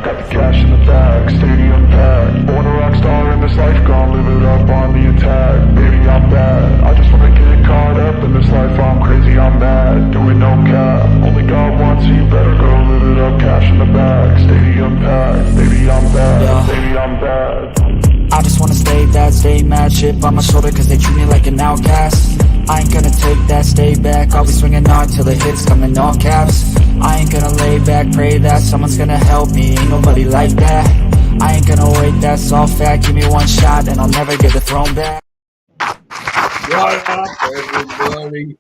got the cash in the bag, stadium packed. Born a rock star in this life, gonna live it up on the attack. Baby, I'm bad, I just wanna get caught up in this life. I'm crazy, I'm mad, doing no cap. Only God wants, so you better go live it up. Cash in the bag, stadium packed. Baby, I'm bad, baby, I'm bad. I just wanna stay bad, stay mad. Chip on my shoulder cause they treat me like an outcast. I ain't gonna take that, stay back. I'll be swinging on till the hits come in all caps. I ain't gonna lay back, pray that someone's gonna help me. Ain't nobody like that. I ain't gonna wait, that's all fact. Give me one shot and I'll never get the throne back. What up, everybody?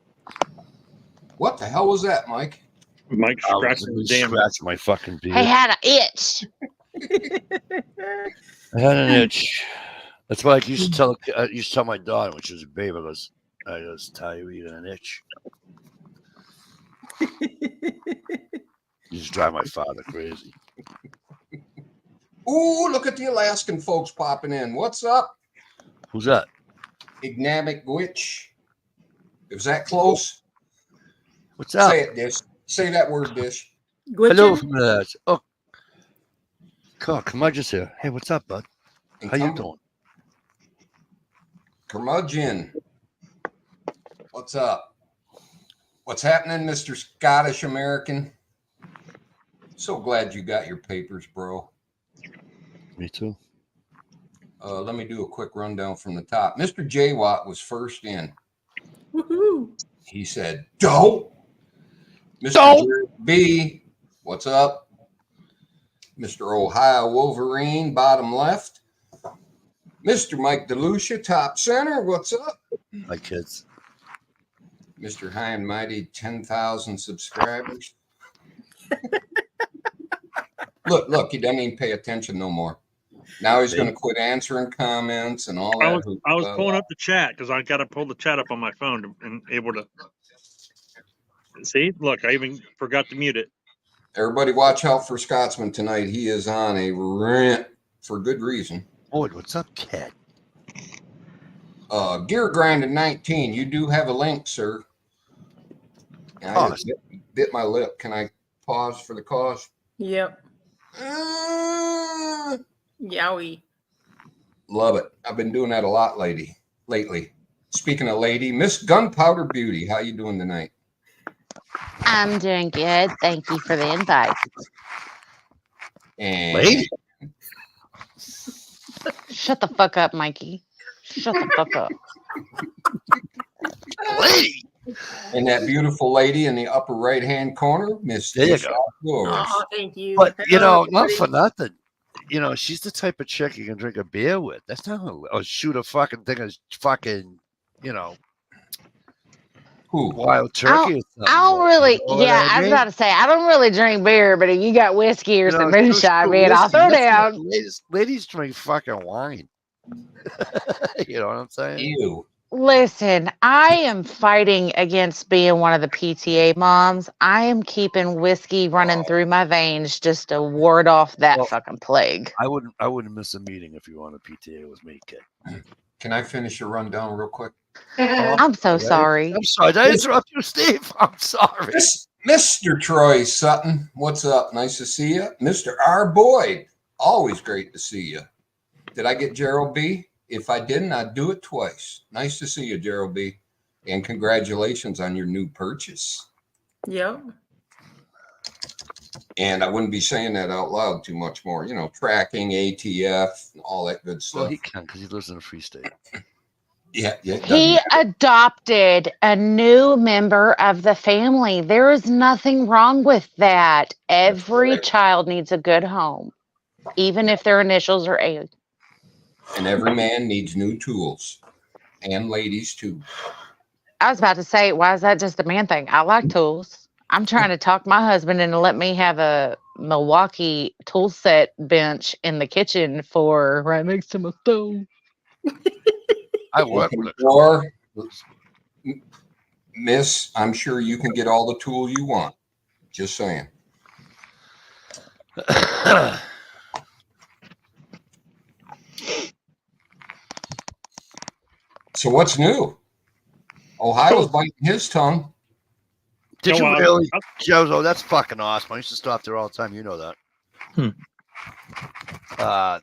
What the hell was that, Mike? Mike scratching the damn. Scratching my fucking beard. I had an itch. I had an itch. That's what I used to tell my daughter when she was a baby. I was tired of an itch. Used to drive my father crazy. Ooh, look at the Alaskan folks popping in. What's up? Who's that? Ignamic Gwitch. Is that close? What's up? Say it, Dish. Say that word, Dish. Hello from that. Oh, God, Curmudgeon's here. Hey, what's up, bud? How you doing? Curmudgeon. What's up? What's happening, Mr. Scottish American? So glad you got your papers, bro. Me too. Let me do a quick rundown from the top. Mr. J. Watt was first in. Woohoo. He said, "Dope." Mr. Dope. B, what's up? Mr. Ohio Wolverine, bottom left. Mr. Mike DeLucia, top center, what's up? Hi, kids. Mr. High and Mighty, 10,000 subscribers. Look, he doesn't even pay attention no more. Now he's going to quit answering comments and all that. I was pulling up the chat because I got to pull the chat up on my phone and able to see. Look, I even forgot to mute it. Everybody watch out for Scotsman tonight. He is on a rant for good reason. Boyd, what's up, kid? Gear Grinding 19, you do have a link, sir. And I just bit my lip. Can I pause for the cause? Yep. Yowie. Love it. I've been doing that a lot lately. Speaking of lady, Miss Gunpowder Beauty, how you doing tonight? I'm doing good. Thank you for the invite. And Lady? Shut the fuck up, Mikey. Shut the fuck up. Lady. and that beautiful lady in the upper right-hand corner, Miss. There you go. Oh, thank you. But you know, not everybody. for nothing. You know, she's the type of chick you can drink a beer with. That's not or shoot a fucking thing of fucking, you know, wild turkey. I don't really, You know what yeah, I I was mean? about to say, I don't really drink beer, but if you got whiskey or You some know, moonshine, shoot man, I'll whiskey. throw That's down. what ladies drink fucking wine. You know what I'm saying? Ew. Listen, I am fighting against being one of the PTA moms. I am keeping whiskey running through my veins just to ward off that fucking plague. I wouldn't miss a meeting if you want a PTA with me, kid. Can I finish your rundown real quick? I'm so sorry. I'm sorry. Did I interrupt you, Steve? I'm sorry. Mr. Troy Sutton, what's up? Nice to see you. Mr. R. Boyd, always great to see you. Did I get Gerald B? If I didn't, I'd do it twice. Nice to see you, Gerald B. And congratulations on your new purchase. Yep. And I wouldn't be saying that out loud too much more. You know, tracking, ATF, all that good stuff. Well, he can because he lives in a free state. Yeah. He adopted a new member of the family. There is nothing wrong with that. Every child needs a good home, even if their initials are A. And every man needs new tools. And ladies, too. I was about to say, why is that just a man thing? I like tools. I'm trying to talk my husband into let me have a Milwaukee tool set bench in the kitchen for right next to my stove. I work with a Or, Miss, I'm sure you can get all the tool you want. Just saying. So what's new? Ohio's biting his tongue. Did you really? Jozo, that's fucking awesome. I used to stop there all the time. You know that.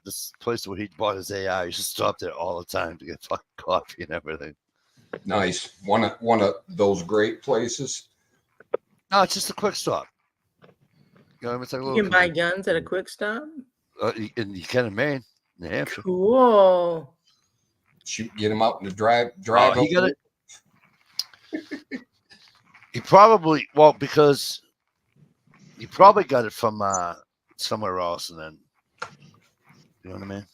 this place where he bought his AI. He should stop there all the time to get fucking coffee and everything. Nice. One of those great places. No, it's just a quick stop. You know, it's like a You little can buy guns at a quick stop. and you can in Maine, New Hampshire. Cool. Shoot, get him out in the drive. Oh, he got over. it. He probably because he probably got it from somewhere else, and then you know what I mean.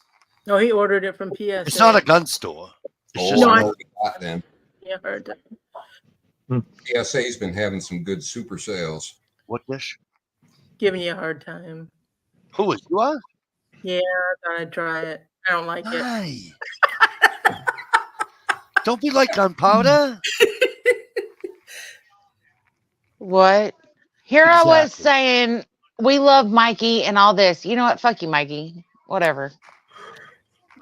No, he ordered it from PSA. It's not a gun store. It's Oh, just No, I I- know that then. Yeah, heard that. PSA's been having some good super sales. what dish? Giving you a hard time. Who is you are? Yeah, I thought I'd try it. I don't like it. Hi. Don't be like gunpowder. What? Here I was Exactly. saying we love Mikey and all this. You know what? Fuck you, Mikey. Whatever.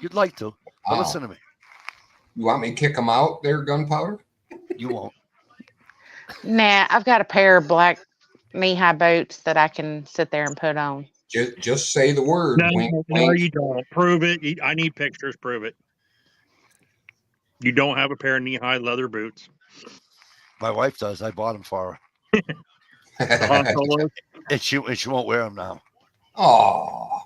You'd like to, but Wow. listen to me. You want me to kick him out there, Gunpowder? You won't. Nah, I've got a pair of black knee-high boots that I can sit there and put on. Just say the word. No, Wink, no, wink. you don't. Prove it. I need pictures. Prove it. You don't have a pair of knee-high leather boots. My wife does. I bought them for her, Han Solos. and she won't wear them now. Oh,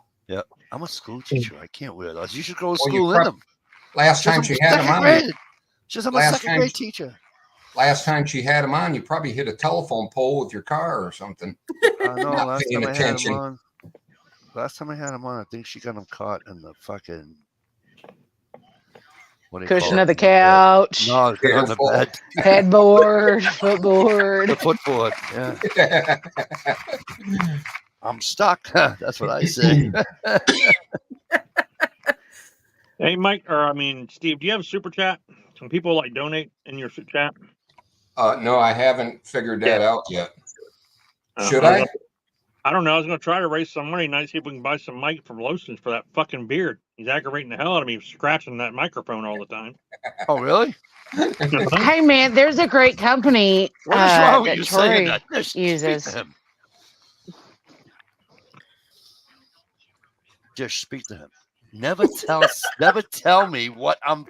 I'm a school teacher. I can't wear those. You should go to Well, you school in prob- them. last time she had him second on. grade. She says I'm a Last second time grade she- teacher. Last time she had him on, you probably hit a telephone pole with your car or something. I know. Not Last paying time I had attention. him on. Last time I had him on, I think she got him caught in the fucking what do you call Cushion it? of the couch, No, on the Careful. bed. headboard, footboard. The footboard. Yeah, I'm stuck. That's what I say. Hey, Mike, Steve, do you have a super chat? Can people like donate in your super chat? No, I haven't figured that out yet. Should I I? I don't know. I was going to try to raise some money tonight, see if we can buy some Mike from Loson's for that fucking beard. He's aggravating the hell out of me, scratching that microphone all the time. Oh, really? Hey man, there's a great company What is wrong with that you saying Troy that? Just speak uses. to him. Just speak to him. Never tell me what I'm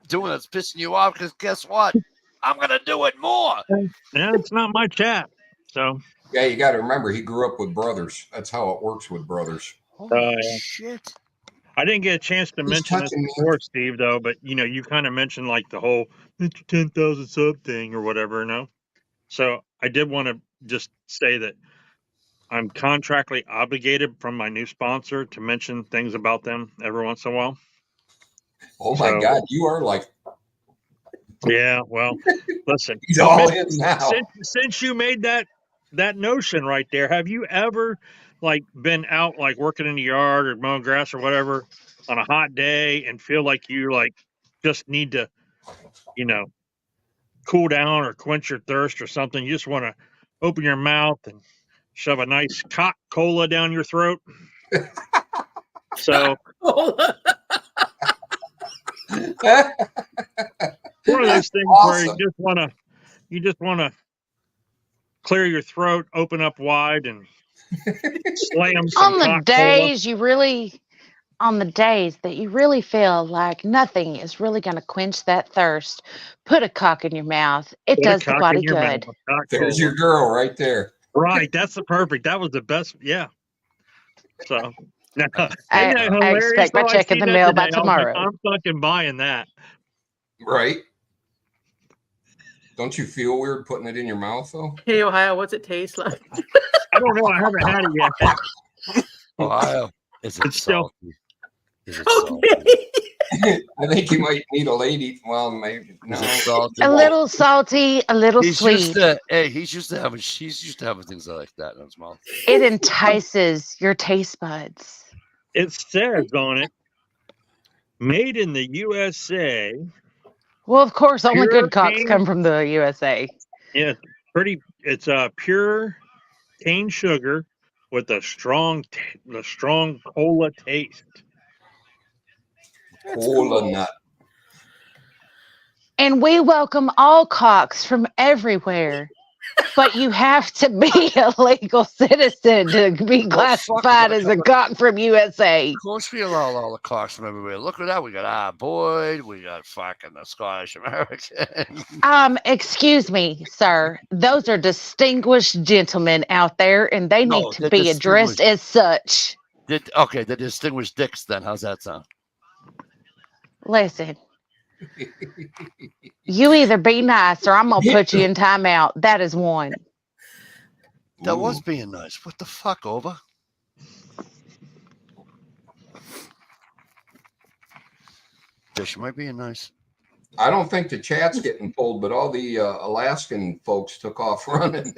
doing that's pissing you off, because guess what? I'm gonna do it more. Yeah, it's not my chat. So, Yeah, you got to remember he grew up with brothers. That's how it works with brothers. Holy yeah. shit. I didn't get a chance to He's mention this touching me. before, Steve, though, but you kind of mentioned like the whole 10,000 sub thing or whatever, no? So I did want to just say that I'm contractually obligated from my new sponsor to mention things about them every once in a while. Oh my So- God, you are like Yeah, well, listen, he's all in now. since you made that notion right there, have you ever like been out like working in the yard or mowing grass or whatever on a hot day and feel like you like just need to, cool down or quench your thirst or something? You just want to open your mouth and shove a nice cola down your throat. So one of those things where Awesome. you just want to clear your throat, open up wide, and slam some On the hot days that you really feel like nothing is really going to quench that thirst, put a cock in your mouth. It Put a does the cock in body your good. mouth, cock There's cola. your girl right there. Right. That's the perfect. That was the best. Yeah. So now, I- isn't that I hilarious, expect my though? I check in seen the that mail by today. I was like, tomorrow. I'm fucking buying that. Right? Don't you feel weird putting it in your mouth though? Hey, Ohio, what's it taste like? I don't know. I haven't had it yet. Ohio. Is it It's still- salty? Is it salty? Okay. I think you might need a lady. Well, maybe no. Is it salty? A little salty, a little He's sweet. used to, she's used to having things like that in his mouth. It entices your taste buds. It says on it, made in the USA. Well, of course, only Pure good cocks cane- come from the USA. Yeah, it's pure cane sugar with a strong cola taste. Cola nut. And we welcome all cocks from everywhere But you have to be a legal citizen to be classified as a cock from USA. Of course, we allow all the cocks from everywhere. Look at that. We got our Boyd. We got fucking the Scottish American. Excuse me, sir. Those are distinguished gentlemen out there, and they No, need to they're be addressed as such. Okay, the distinguished dicks then. How's that sound? Listen, you either be nice or I'm gonna put you in timeout. That is one. That was being nice. What the fuck, over? Yeah, she might be nice. I don't think the chat's getting pulled, but all the Alaskan folks took off running.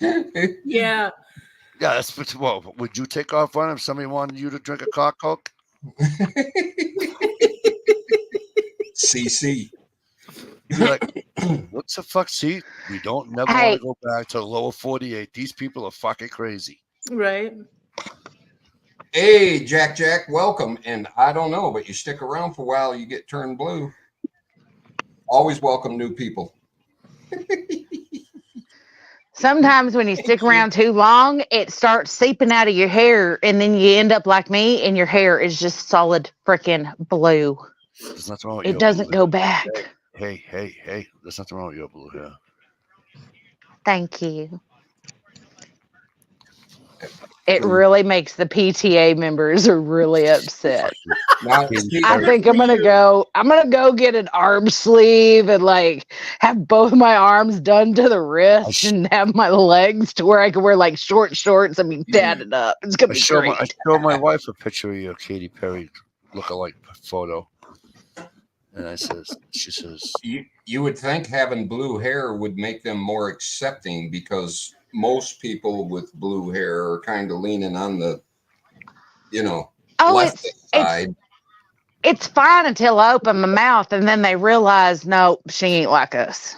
Yeah. Yeah, that's well. Would you take off running if somebody wanted you to drink a cock coke? CC. You're like, what's the fuck? See, we don't never want to go back to the lower 48. These people are fucking crazy. Right. Hey, Jack, welcome. And I don't know, but you stick around for a while, you get turned blue. Always welcome new people. Sometimes when you stick around too long, it starts seeping out of your hair, and then you end up like me, and your hair is just solid freaking blue. There's nothing wrong with It doesn't go back. Hey. There's nothing wrong with your blue hair. Thank you. It really makes the PTA members really upset. I think I'm gonna go get an arm sleeve and like have both my arms done to the wrist and have my legs to where I can wear like short shorts. I mean, tatted up. It's gonna be great. I showed my wife a picture of your Katy Perry lookalike photo, and she says, you would think having blue hair would make them more accepting because most people with blue hair are kind of leaning on the, left side. It's fine until I open my mouth and then they realize, no, she ain't like us.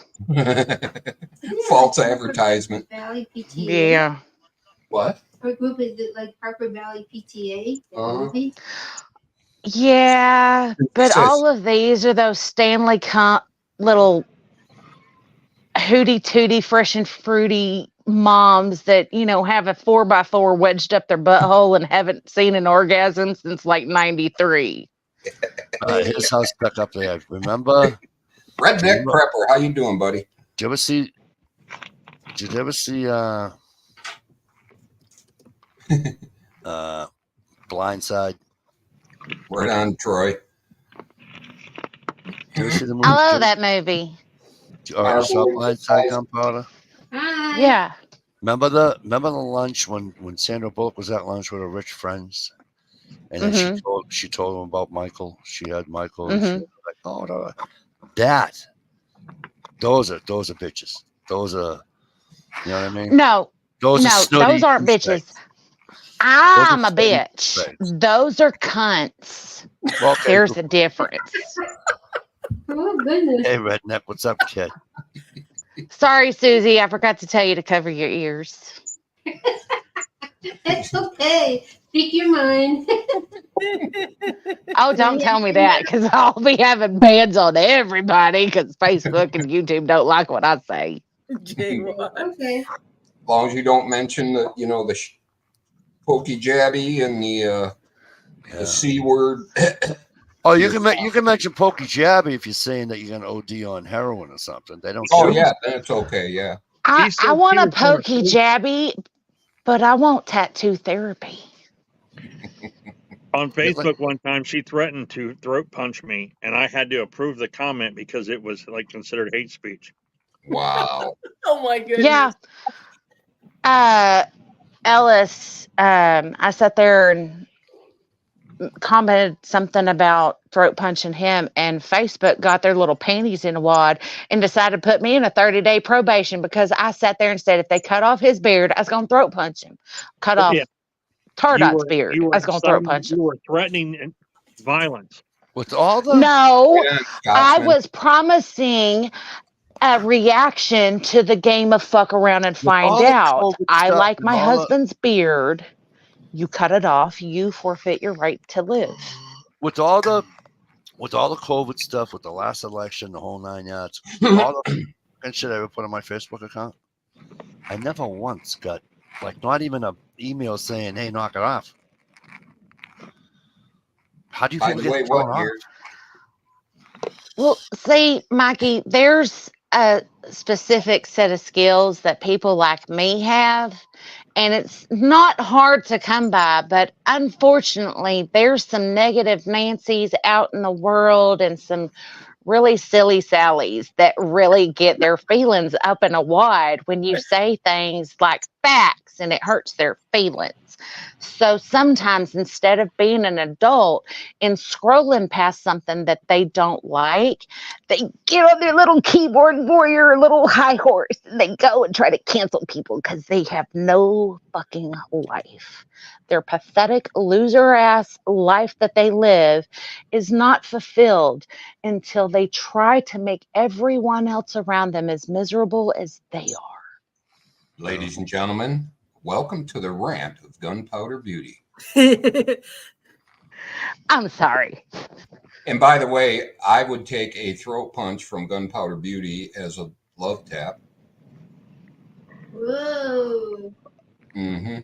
False advertisement. Valley PTA. Yeah. What? What group is it? Like Harper Valley PTA? Movie? Yeah, but all of these are those Stanley Cup little hootie tootie fresh and fruity moms that have a 4x4 wedged up their butthole and haven't seen an orgasm since like 93. his house back up there. Remember? Redneck Prepper, how you doing, buddy? Did you ever see Blindside? Right on, Troy. Did you ever see the movie? I love that movie. All right, saw Blindside, Gunpowder? Hi. Yeah. Remember the lunch when Sandra Bullock was at lunch with her rich friends, and then she told them about Michael. She had Michael. And she was like, oh, no. That. Those are bitches. Those are, you know what I mean? No. Those aren't bitches. I'm a bitch. Those are cunts. Well, okay. There's a difference. Oh, goodness. Hey, Redneck, what's up, kid? Sorry, Susie. I forgot to tell you to cover your ears. It's okay. Speak your mind. Oh, don't tell me that because I'll be having bans on everybody because Facebook and YouTube don't like what I say. Okay. As long as you don't mention the pokey jabby and the C word. Oh, you can mention Pokey Jabby if you're saying that you're gonna OD on heroin or something. They don't. Oh yeah, that's okay. Yeah. I want a pokey jabby, but I want tattoo therapy. On Facebook one time, she threatened to throat punch me, and I had to approve the comment because it was like considered hate speech. Wow. Oh my goodness. Yeah. Ellis, I sat there and commented something about throat punching him, and Facebook got their little panties in a wad and decided to put me in a 30-day probation because I sat there and said if they cut off his beard, I was going to throat punch him. Cut off Tardot's beard, I was going to throat punch him. You were threatening violence. With all the No, I was promising a reaction to the game of fuck around and find out. I like my husband's beard. You cut it off, you forfeit your right to live. With all the COVID stuff, with the last election, the whole 9 yards, all fucking shit I ever put on my Facebook account, I never once got, like, not even an email saying, "Hey, knock it off." How do you By people the get way, thrown what off? year? Well, see, Mikey, there's a specific set of skills that people like me have, and it's not hard to come by, but unfortunately, there's some negative Nancy's out in the world and some really silly Sallys that really get their feelings up and a wide when you say things like facts and it hurts their feelings. So sometimes instead of being an adult and scrolling past something that they don't like, they get on their little keyboard warrior, little high horse, and they go and try to cancel people because they have no fucking life. Their pathetic loser ass life that they live is not fulfilled until they try to make everyone else around them as miserable as they are. Ladies and gentlemen, welcome to the rant of Gunpowder Beauty. I'm sorry. And by the way, I would take a throat punch from Gunpowder Beauty as a love tap. Whoa. Mm-hmm.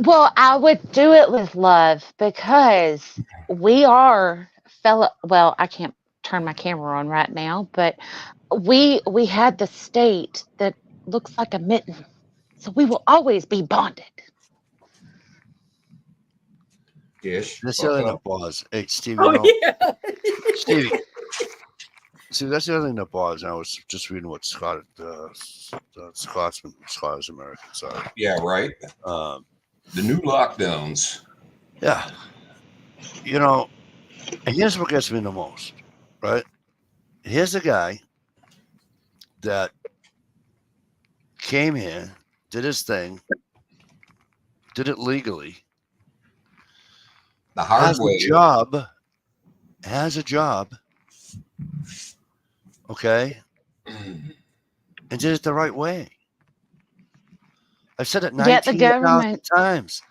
Well, I would do it with love because we are fellow. Well, I can't turn my camera on right now, but we had the state that looks like a mitten, so we will always be bonded. Ish. That's the other thing Bucko. that bothers. Hey, Steve, Oh, you know, yeah. Stevie. See, that's the other thing that bothers. I was just reading what Scottish American. Sorry. Yeah, right. The new lockdowns. Yeah. You know, and here's what gets me the most, right? Here's a guy that came here, did his thing, did it legally, The hard has way. a job, okay, and did it the right way. I've said it Yet the 19,000 government, times.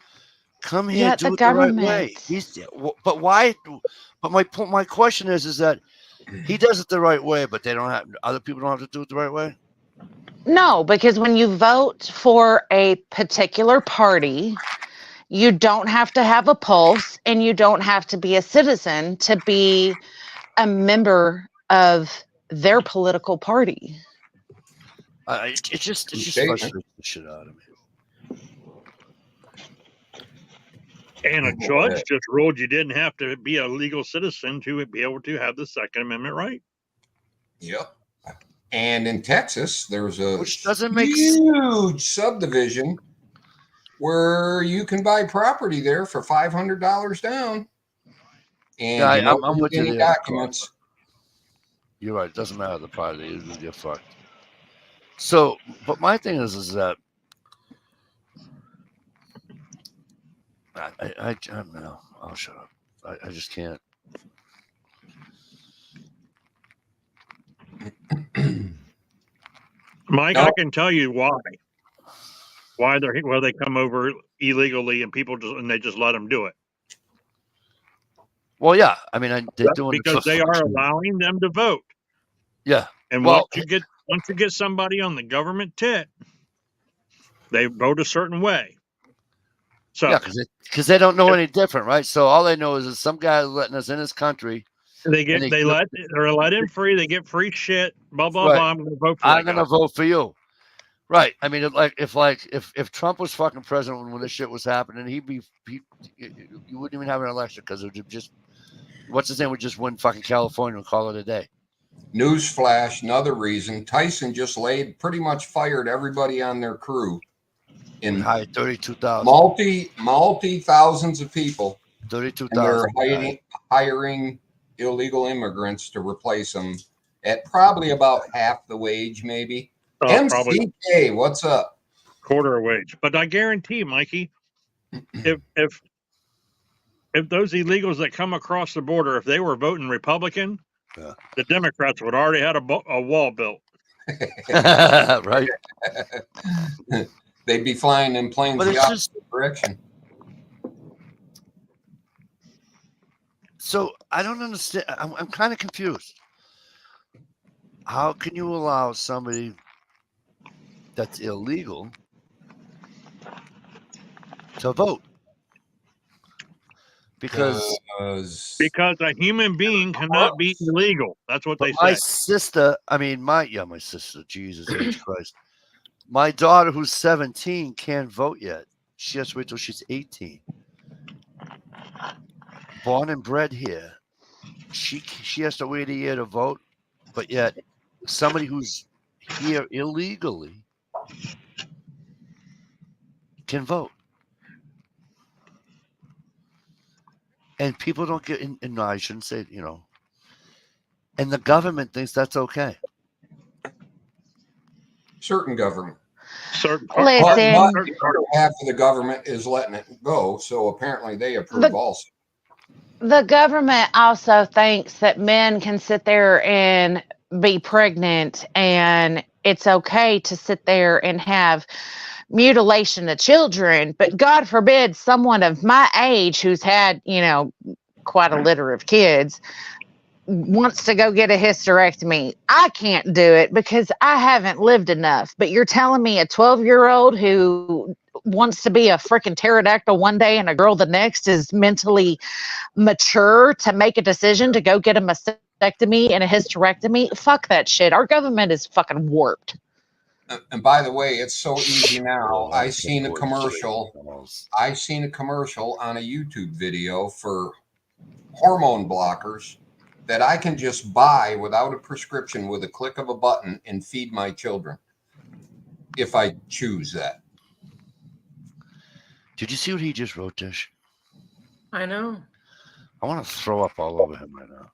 Come here, yet do the it the right way. government. But why? But my question is that he does it the right way, but they don't have other people don't have to do it the right way. No, because when you vote for a particular party, you don't have to have a pulse and you don't have to be a citizen to be a member of their political party. It just Statement. frustrates the shit out of me. And a judge just ruled you didn't have to be a legal citizen to be able to have the Second Amendment right. Yep. And in Texas, there's a Which doesn't make huge subdivision where you can buy property there for $500 down. And Yeah, you don't I'm need with you any there. documents. You're right. It doesn't matter the party. You get fucked. So, but my thing is that I don't know. I'll shut up. I just can't. Mike, No. I can tell you why. Why they come over illegally and people they just let them do it. Well, yeah. I mean, they're doing it Because for they are fucking- allowing them to vote. Yeah. And Well- once you get somebody on the government tit, they vote a certain way. So Yeah, because they don't know any different, right? So all they know is some guy letting us in his country. they're let in free. They get free shit. Blah blah Right. blah. I'm going to vote for. I'm gonna vote for you. Right. I mean, if Trump was fucking president when this shit was happening, you wouldn't even have an election because it would just what's his name would just win fucking California and call it a day. Newsflash, another reason. Tyson just pretty much fired everybody on their crew. In hired 32,000. Multi thousands of people. 32,000. And they're hiring illegal immigrants to replace them at probably about half the wage, maybe. Probably MCK, what's up? quarter a wage. But I guarantee, Mikey, if those illegals that come across the border, if they were voting Republican, the Democrats would already had a wall built. Right. They'd be flying in planes But the it's opposite direction. So I don't understand. I'm kind of confused. how can you allow somebody that's illegal to vote? Because Because a human being cannot be illegal. That's what they my say. sister, my sister, Jesus H. Christ. My daughter, who's 17, can't vote yet. She has to wait till she's 18. Born and bred here. She has to wait a year to vote, but yet somebody who's here illegally can vote. And people don't get in, no, I shouldn't say, and the government thinks that's okay. Certain government. Listen. Half of the government is letting it go, so apparently they approve also. The government also thinks that men can sit there and be pregnant, and it's okay to sit there and have mutilation of children. But God forbid someone of my age who's had, quite a litter of kids wants to go get a hysterectomy. I can't do it because I haven't lived enough. But you're telling me a 12-year-old who wants to be a freaking pterodactyl one day and a girl the next is mentally mature to make a decision to go get a mastectomy and a hysterectomy? Fuck that shit. Our government is fucking warped. And by the way, it's so easy now. I seen a commercial on a YouTube video for hormone blockers that I can just buy without a prescription with a click of a button and feed my children if I choose that. Did you see what he just wrote, Tish? I know. I want to throw up all over him right now.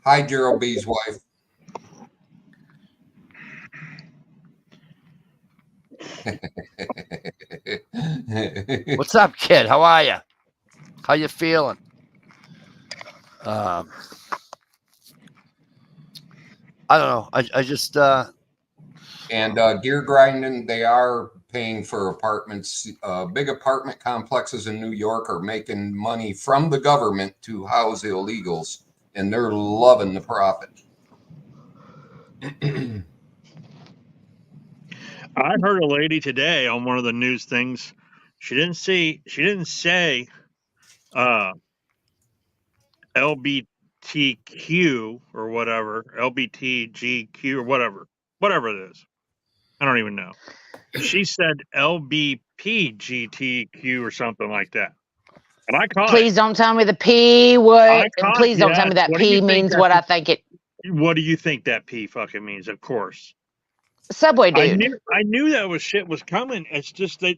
Hi, Gerald B's wife. What's up, kid? How are you? How you feeling? I don't know. I just and Deer Grinding, they are paying for apartments. Big apartment complexes in New York are making money from the government to house illegals, and they're loving the profit. I heard a lady today on one of the news things. She didn't say LBTQ or whatever, LBTGQ or whatever it is. I don't even know. She said LBPGTQ or something like that. And I caught Please don't tell me the P word. Please don't tell me that What P means what I think it. What do you think that P fucking means? Of course. Subway dude. I knew that shit was coming. It's just that,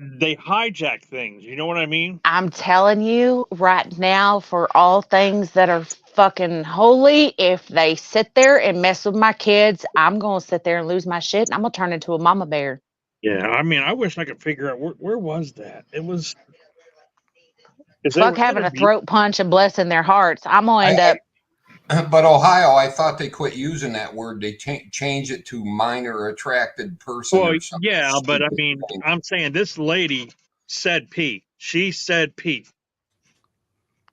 they hijack things. You know what I mean? I'm telling you right now, for all things that are fucking holy, if they sit there and mess with my kids, I'm going to sit there and lose my shit, and I'm going to turn into a mama bear. Yeah, I mean, I wish I could figure out where was that? It was... Fuck having a throat punch and blessing their hearts. I'm going to end up... But Ohio, I thought they quit using that word. They changed it to minor attracted person. Well, yeah, but I mean, I'm saying this lady said P. She said P.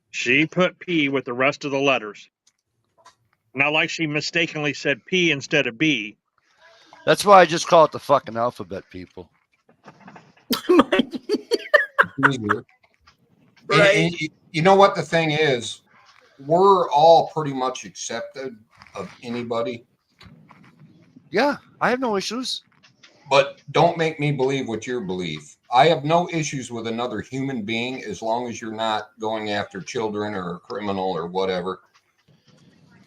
She put P with the rest of the letters. Not like she mistakenly said P instead of B. That's why I just call it the fucking alphabet, people. Right. And you know what the thing is? We're all pretty much accepted of anybody. Yeah, I have no issues. But don't make me believe what you believe. I have no issues with another human being as long as you're not going after children or a criminal or whatever.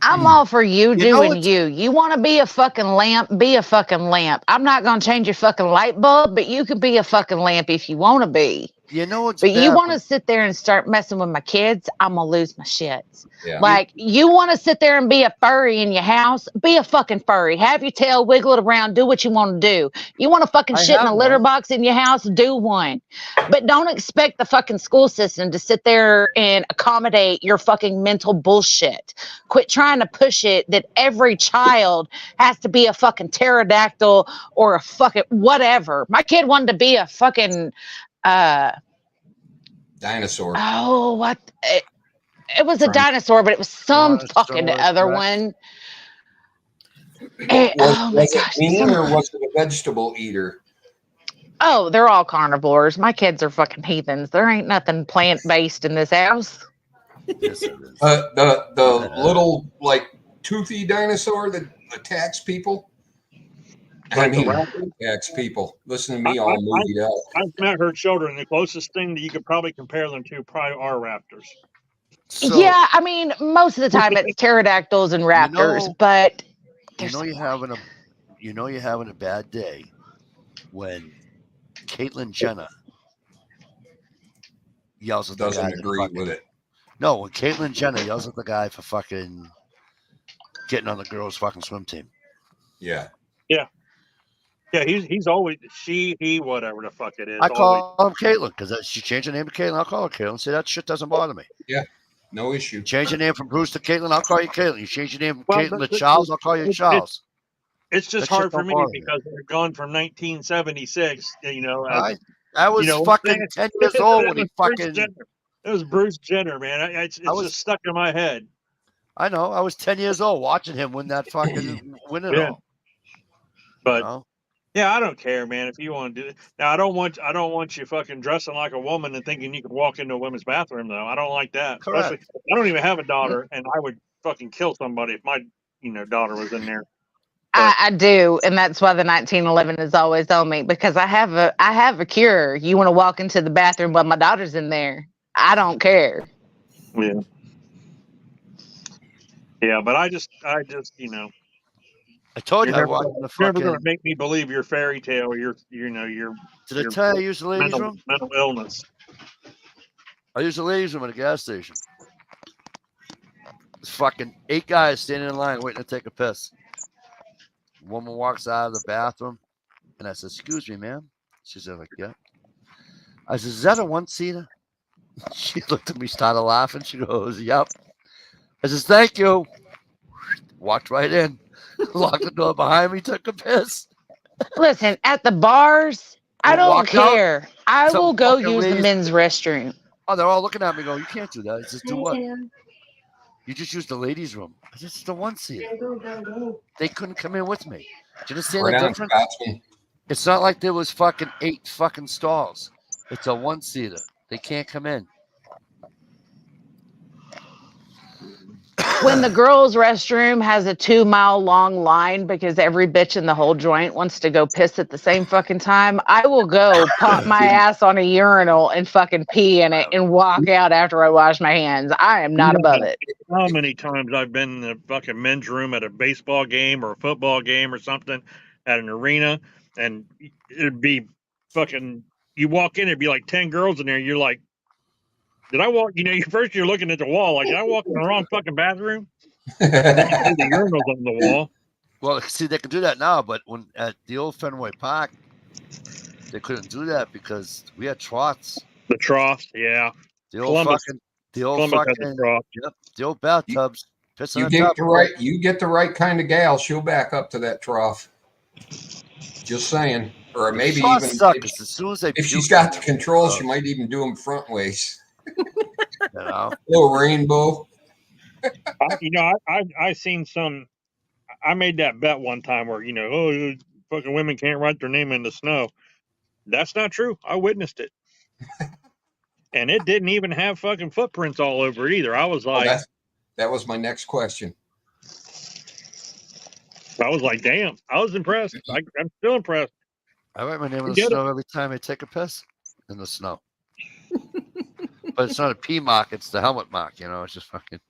I'm all for you doing you. You want to be a fucking lamp, be a fucking lamp. I'm not going to change your fucking light bulb, but you can be a fucking lamp if you want to be. You know what's But bad, you want to sit there and start messing with my kids, I'm going to lose my shit. Yeah. Like, you want to sit there and be a furry in your house, be a fucking furry. Have your tail, wiggle it around, do what you want to do. You want to fucking shit in a litter box in your house, do one. But don't expect the fucking school system to sit there and accommodate your fucking mental bullshit. Quit trying to push it that every child has to be a fucking pterodactyl or a fucking whatever. My kid wanted to be a fucking... dinosaur. Oh, what? It was a dinosaur, but it was some fucking Dinosaur, other Rex. one. Was, Oh my was it gosh! mean or was it a vegetable eater? Oh, they're all carnivores. My kids are fucking heathens. There ain't nothing plant based in this house. Yes, it is. The little like toothy dinosaur that attacks people. I Like the mean, raptor? attacks people. Listen to I, me, I, all I, movied out. I've met her children. The closest thing that you could probably compare them to probably are raptors. So Yeah, I mean, most of the time it's pterodactyls and raptors, know- but you there's know you're having a bad day when Caitlyn Jenner yells at the Doesn't guy. agree with it. No, when Caitlyn Jenner yells at the guy for fucking getting on the girls' fucking swim team. Yeah. Yeah, he's always he whatever the fuck it is. I always. call him Caitlyn because she changed her name to Caitlyn. I'll call her Caitlyn. Say that shit doesn't bother me. No issue. Change your name from Bruce to Caitlyn. I'll call you Caitlyn. You change your name from Well, Caitlyn to Charles. I'll call you Charles. It's just That shit hard for don't me bother me. because they're gone from 1976. You know, as, I was fucking 10 years old when he fucking. It was Bruce Jenner, man. It's just stuck in my head. I know. I was 10 years old watching him win that fucking win it all. But You know? yeah, I don't care, man. If you want to do it, now I don't want you fucking dressing like a woman and thinking you can walk into a women's bathroom though. I don't like that. Correct. Especially, I don't even have a daughter, and I would fucking kill somebody if my daughter was in there. I do, and that's why the 1911 is always on me because I have a cure. You want to walk into the bathroom, but my daughter's in there. I don't care. Yeah. Yeah, but I just I told you I you're walked in the never fucking. going to make me believe your fairy tale. Your Did I tell you I use the ladies' room? mental illness. I use the ladies' room at a gas station. There's fucking 8 guys standing in line waiting to take a piss. Woman walks out of the bathroom, and I said, "Excuse me, ma'am." She said, "Like, yeah." I said, "Is that a one-seater?" She looked at me, started laughing. She goes, "Yep." I says, "Thank you." Walked right in, locked the door behind me, took a piss. Listen, at the bars, I don't Walked out. care. I Some will go fucking use the ladies- men's restroom. Oh, they're all looking at me, going, "You can't do that." I says, "Do what?" Hey, "You just used the ladies' room." I said, "It's the one-seater." go. They couldn't come in with me. Do you understand Right the on, difference? Scotsman. It's not like there was fucking 8 fucking stalls. It's a one-seater. They can't come in. When the girls' restroom has a 2-mile long line because every bitch in the whole joint wants to go piss at the same fucking time, I will go pop my ass on a urinal and fucking pee in it and walk out after I wash my hands. I am not above it. How many times I've been in the fucking men's room at a baseball game or a football game or something at an arena, and it'd be fucking. You walk in, it'd be like 10 girls in there. You're like, did I walk? First you're looking at the wall, like, did I walk in the wrong fucking bathroom? The urinal's on the wall. Well, see, they can do that now, but when at the old Fenway Park, they couldn't do that because we had troughs. The troughs, yeah. The old Columbus fucking, had the trough. yep, the old bathtubs. Piss on You the get top. you get the right kind of gal, she'll back up to that trough. Just saying. Or maybe Troughs even suck, 'cause as soon as they if she's puke got in the there, control, she might even do them front ways. you know? Little rainbow. I seen some. I made that bet one time where fucking women can't write their name in the snow. That's not true. I witnessed it, and it didn't even have fucking footprints all over it either. I was like, that was my next question. damn. I was impressed. I'm still impressed. I write my name in the Get it. snow every time I take a piss in the snow. But it's not a P mark, it's the helmet mark, it's just fucking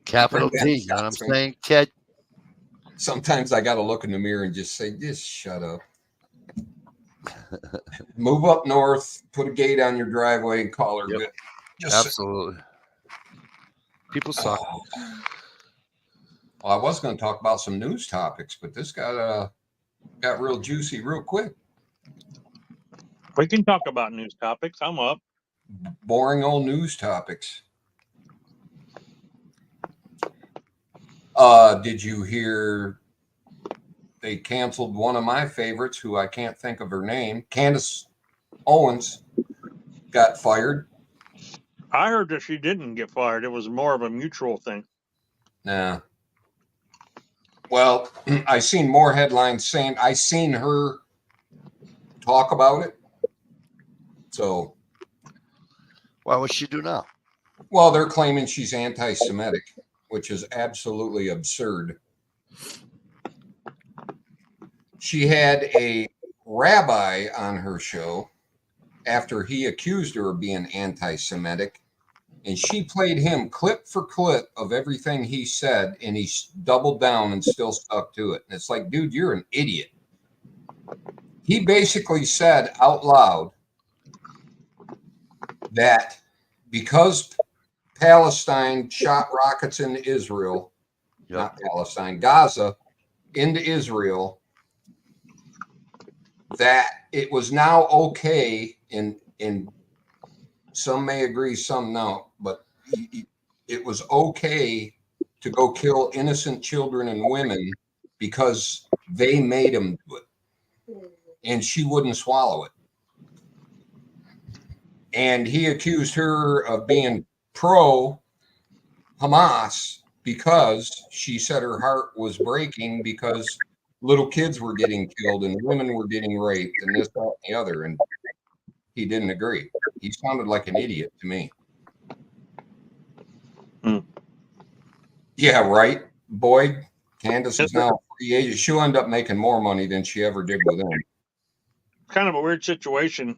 capital T, you know what I'm saying, kid? Sometimes I got to look in the mirror and just say, just shut up. Move up north, put a gate on your driveway and call her good. Absolutely. People suck. Well, I was going to talk about some news topics, but this got real juicy real quick. We can talk about news topics. I'm up. Boring old news topics. Did you hear they canceled one of my favorites, who I can't think of her name, Candace Owens, got fired. I heard that she didn't get fired. It was more of a mutual thing. Nah. Well, I seen more headlines saying I seen her talk about it. So, Why would she do now? well, they're claiming she's anti-Semitic, which is absolutely absurd. She had a rabbi on her show after he accused her of being anti-Semitic, and she played him clip for clip of everything he said, and he doubled down and still stuck to it. And it's like, dude, you're an idiot. He basically said out loud that because Palestine shot rockets into Israel, Yep. not Palestine, Gaza, into Israel, that it was now okay, in some may agree, some no, but it was okay to go kill innocent children and women because they made them do it. And she wouldn't swallow it. And he accused her of being pro Hamas because she said her heart was breaking because little kids were getting killed and women were getting raped and this, that, and the other. And he didn't agree. He sounded like an idiot to me. Yeah, right. Boyd, Candace is now free agent. She'll end up making more money than she ever did with him. Kind of a weird situation.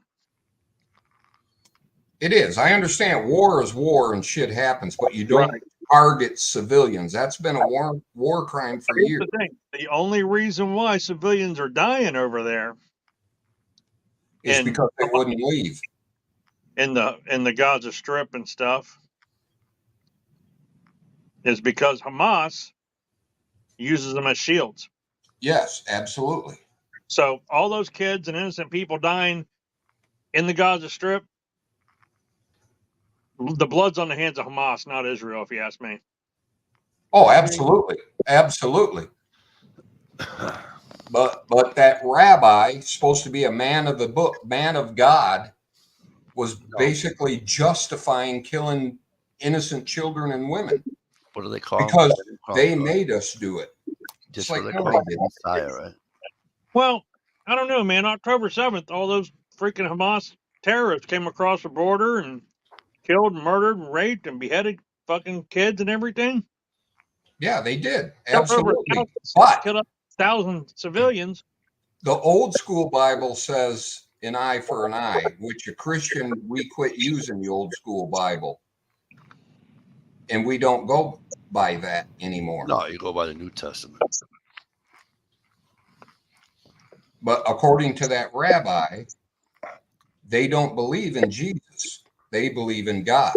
It is. I understand war is war and shit happens, but you don't target civilians. That's been a war crime for Here's years. the thing. The only reason why civilians are dying over there It's and- because they wouldn't leave. in the Gaza Strip and stuff is because Hamas uses them as shields. Yes, absolutely. So all those kids and innocent people dying in the Gaza Strip, the blood's on the hands of Hamas, not Israel, if you ask me. Oh, absolutely. Absolutely. But that rabbi, supposed to be a man of the book, man of God, was basically justifying killing innocent children and women What do they call because him? they made us do it. Just it's like, what they no, call they him, didn't. Messiah, right? Well, I don't know, man. October 7th, all those freaking Hamas terrorists came across the border and killed and murdered and raped and beheaded fucking kids and everything. Yeah, they did. Killed over Absolutely. 1,000 But killed up 1,000 civilians. the old school Bible says an eye for an eye, which a Christian, we quit using the old school Bible. And we don't go by that anymore. No, you go by the New Testament. But according to that rabbi, they don't believe in Jesus. They believe in God.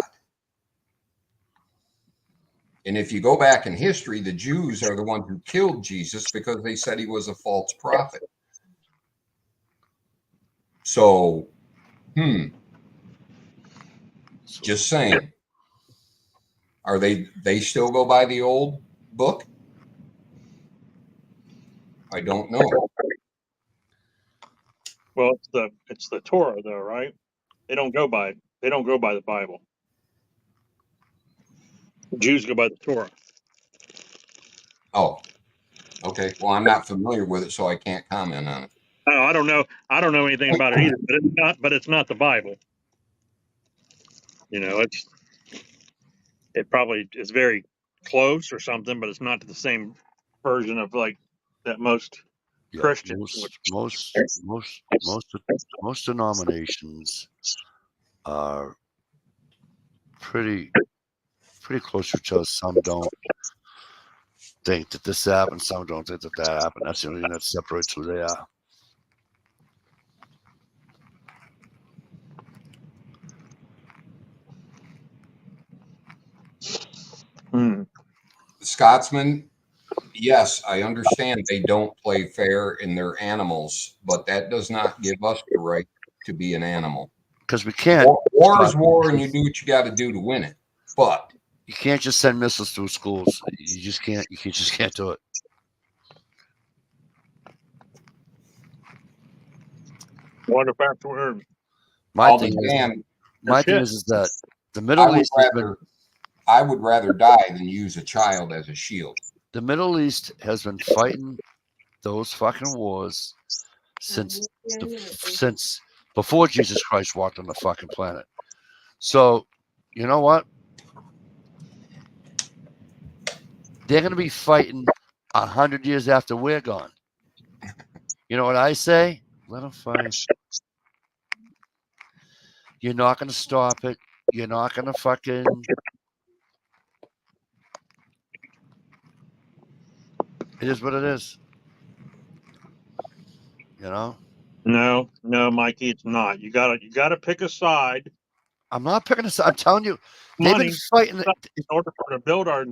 And if you go back in history, the Jews are the ones who killed Jesus because they said he was a false prophet. So, just saying. Are they still go by the old book? I don't know. Well, it's the Torah, though, right? They don't go by the Bible. Jews go by the Torah. Oh, okay. Well, I'm not familiar with it, so I can't comment on it. Oh, I don't know. I don't know anything about it either. But it's not the Bible. You know, it probably is very close or something, but it's not the same version of like that most Christians. Most denominations are pretty close to each other. Some don't think that this happened, some don't think that that happened. That's the only thing that separates who they are. Scotsman, yes, I understand they don't play fair in their animals, but that does not give us the right to be an animal. Because we can't. War is war, and you do what you got to do to win it. But you can't just send missiles through schools. You just can't. You just can't do it. What about the word? My thing is, my thing shit. is that the I Middle would East has been rather, I would rather die than use a child as a shield. the Middle East has been fighting those fucking wars since before Jesus Christ walked on the fucking planet. So, you know what? They're going to be fighting 100 years after we're gone. You know what I say? Let them fight. You're not going to stop it. You're not going to fucking. It is what it is. You know? No, Mikey, it's not. You gotta pick a side. I'm not picking a side. I'm telling you, they've been Money fighting. in order to build our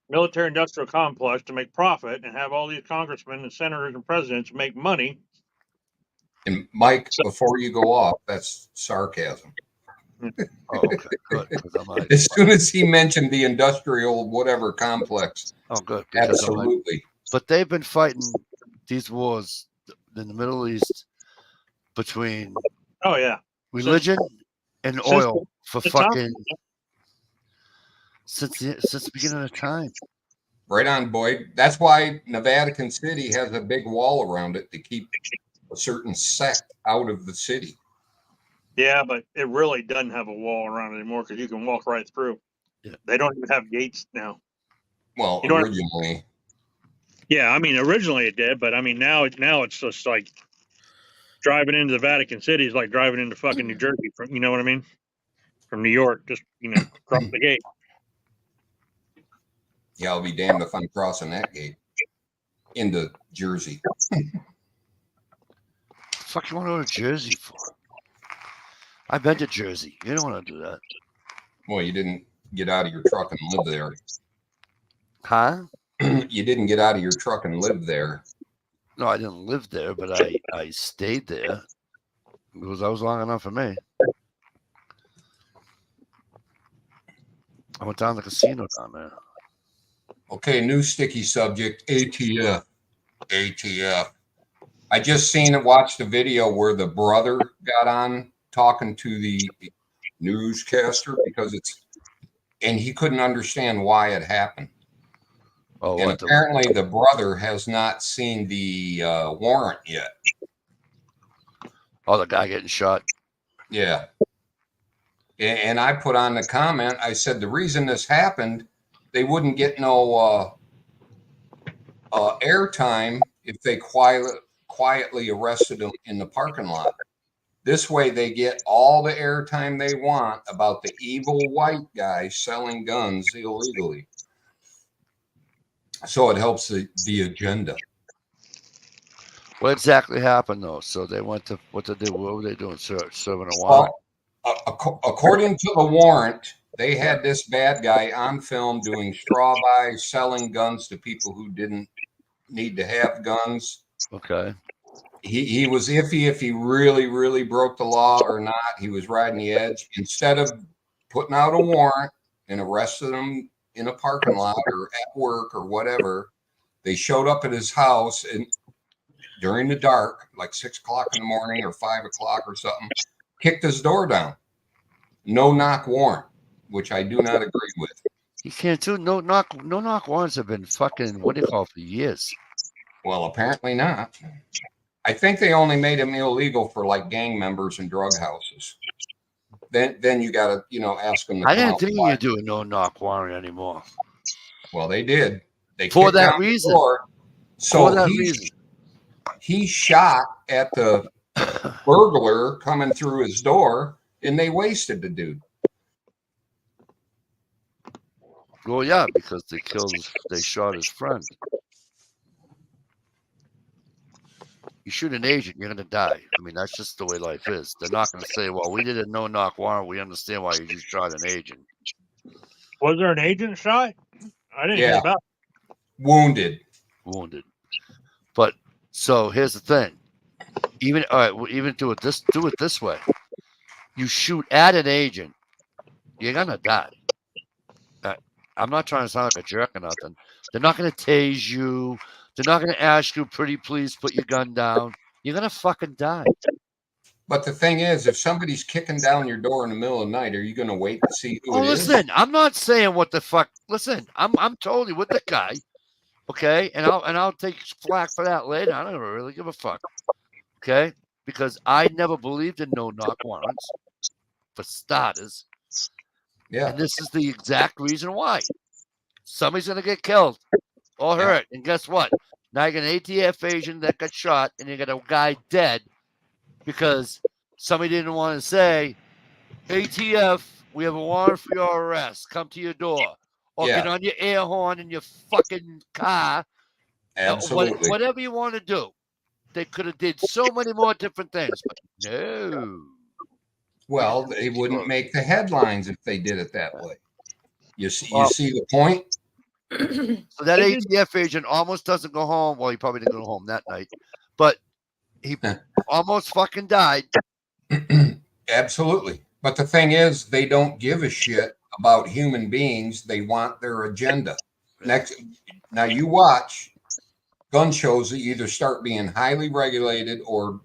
military-industrial complex to make profit and have all these congressmen and senators and presidents make money. And Mike, before you go off, that's sarcasm. Oh, okay, good. 'Cause I'm like, As soon as he mentioned the industrial whatever complex, oh, good. Because I'm like, absolutely. but they've been fighting these wars in the Middle East between Oh yeah, religion and oil for fucking since the beginning of time. Right on, Boyd. That's why Vatican City has a big wall around it to keep a certain sect out of the city. yeah, but it really doesn't have a wall around it anymore because you can walk right through. Yeah. They don't even have gates now. Well, You don't have- originally, Yeah, I mean originally it did, but I mean now it's just like driving into the Vatican City is like driving into fucking New Jersey from, you know what I mean? From New York, just across the gate. yeah, I'll be damned if I'm crossing that gate into Jersey. Fuck you want to go to Jersey for? I've been to Jersey. You don't want to do that. Well, you didn't get out of your truck and live there. Huh? You didn't get out of your truck and live there. No, I didn't live there, but I stayed there because that was long enough for me. I went down to the casino down there. Okay, new sticky subject, ATF. ATF. I just watched a video where the brother got on talking to the newscaster and he couldn't understand why it happened. Oh, and apparently the brother has not seen the warrant yet. Oh, the guy getting shot. Yeah. And I put on the comment, I said, the reason this happened, they wouldn't get no airtime if they quietly arrested him in the parking lot. This way they get all the airtime they want about the evil white guy selling guns illegally. So it helps the agenda. What exactly happened though? So they went to what were they doing? Serving a warrant? Well, according to the warrant, they had this bad guy on film doing straw buys, selling guns to people who didn't need to have guns. Okay. He was iffy if he really, really broke the law or not. He was riding the edge. Instead of putting out a warrant and arresting him in a parking lot or at work or whatever, they showed up at his house and during the dark, like 6 o'clock in the morning or 5 o'clock or something, kicked his door down. No knock warrant, which I do not agree with. You can't do no knock warrants have been fucking what do you call it, for years. Well, apparently not. I think they only made them illegal for like gang members and drug houses. Then you got to, ask them to I come didn't out think why. you do a no knock warrant anymore. Well, they did. They For kicked that down the reason. door. For So that reason. he shot at the burglar coming through his door, and they wasted the dude. Well, yeah, because they shot his friend. You shoot an agent, you're gonna die. I mean, that's just the way life is. They're not gonna say, "Well, we did a no-knock warrant. We understand why you just shot an agent." Was there an agent shot? I didn't hear Yeah. about it. Wounded. But so here's the thing. Even do it this way. You shoot at an agent, you're gonna die. I'm not trying to sound like a jerk or nothing. They're not gonna tase you. They're not gonna ask you, "Pretty please put your gun down." You're gonna fucking die. But the thing is, if somebody's kicking down your door in the middle of the night, are you going to wait to see who Oh, it is? listen, I'm not saying what the fuck. Listen, I'm totally with the guy. Okay, and I'll take flack for that later. I don't really give a fuck. Okay, because I never believed in no knock warrants for starters. Yeah. And this is the exact reason why. Somebody's gonna get killed or Yeah. hurt. And guess what? Now you got an ATF agent that got shot, and you got a guy dead because somebody didn't want to say, ATF, we have a warrant for your arrest. Come to your door. Or get Yeah. on your air horn in your fucking car. Absolutely. Whatever you want to do. They could have did so many more different things, but no. Well, they wouldn't make the headlines if they did it that way. You see, Well- you see the point? So that ATF agent almost doesn't go home. Well, he probably didn't go home that night, but he almost fucking died. Absolutely. But the thing is, they don't give a shit about human beings. They want their agenda. Now you watch gun shows that either start being highly regulated or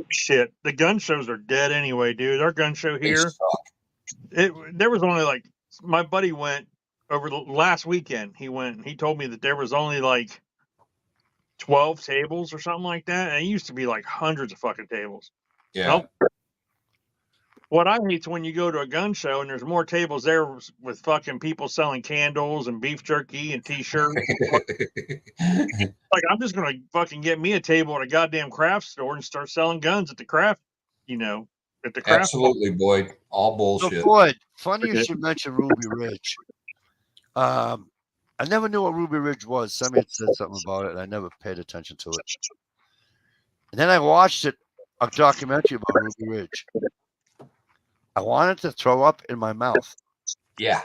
Shit, the gun shows are dead anyway, dude. Our gun show they here, suck. there was only like, my buddy went over the last weekend. He went and he told me that there was only like 12 tables or something like that. And it used to be like hundreds of fucking tables. Yeah. Nope. What I hate is when you go to a gun show and there's more tables there with fucking people selling candles and beef jerky and t-shirts. Like, I'm just gonna fucking get me a table at a goddamn craft store and start selling guns at the craft, at the craft. Absolutely, Boyd. All bullshit. So, Boyd, funny you should mention Ruby Ridge. I never knew what Ruby Ridge was. Somebody had said something about it, and I never paid attention to it. And then I watched a documentary about Ruby Ridge. I wanted to throw up in my mouth. Yeah.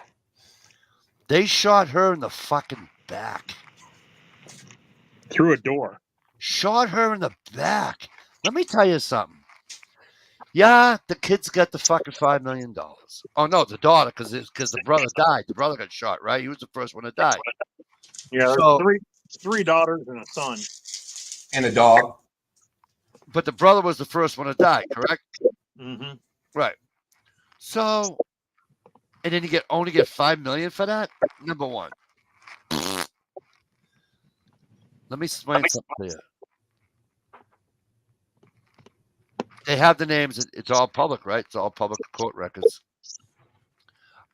They shot her in the fucking back. Through a door. Shot her in the back. Let me tell you something. Yeah, the kid's got the fucking $5 million. Oh no, the daughter, because the brother died. The brother got shot, right? He was the first one to die. Yeah, So- there's three daughters and a son. And a dog. But the brother was the first one to die, correct? Mm-hmm. Right. So, and then you only get $5 million for that. Number one. Let me explain something to you. They have the names. It's all public, right? It's all public court records.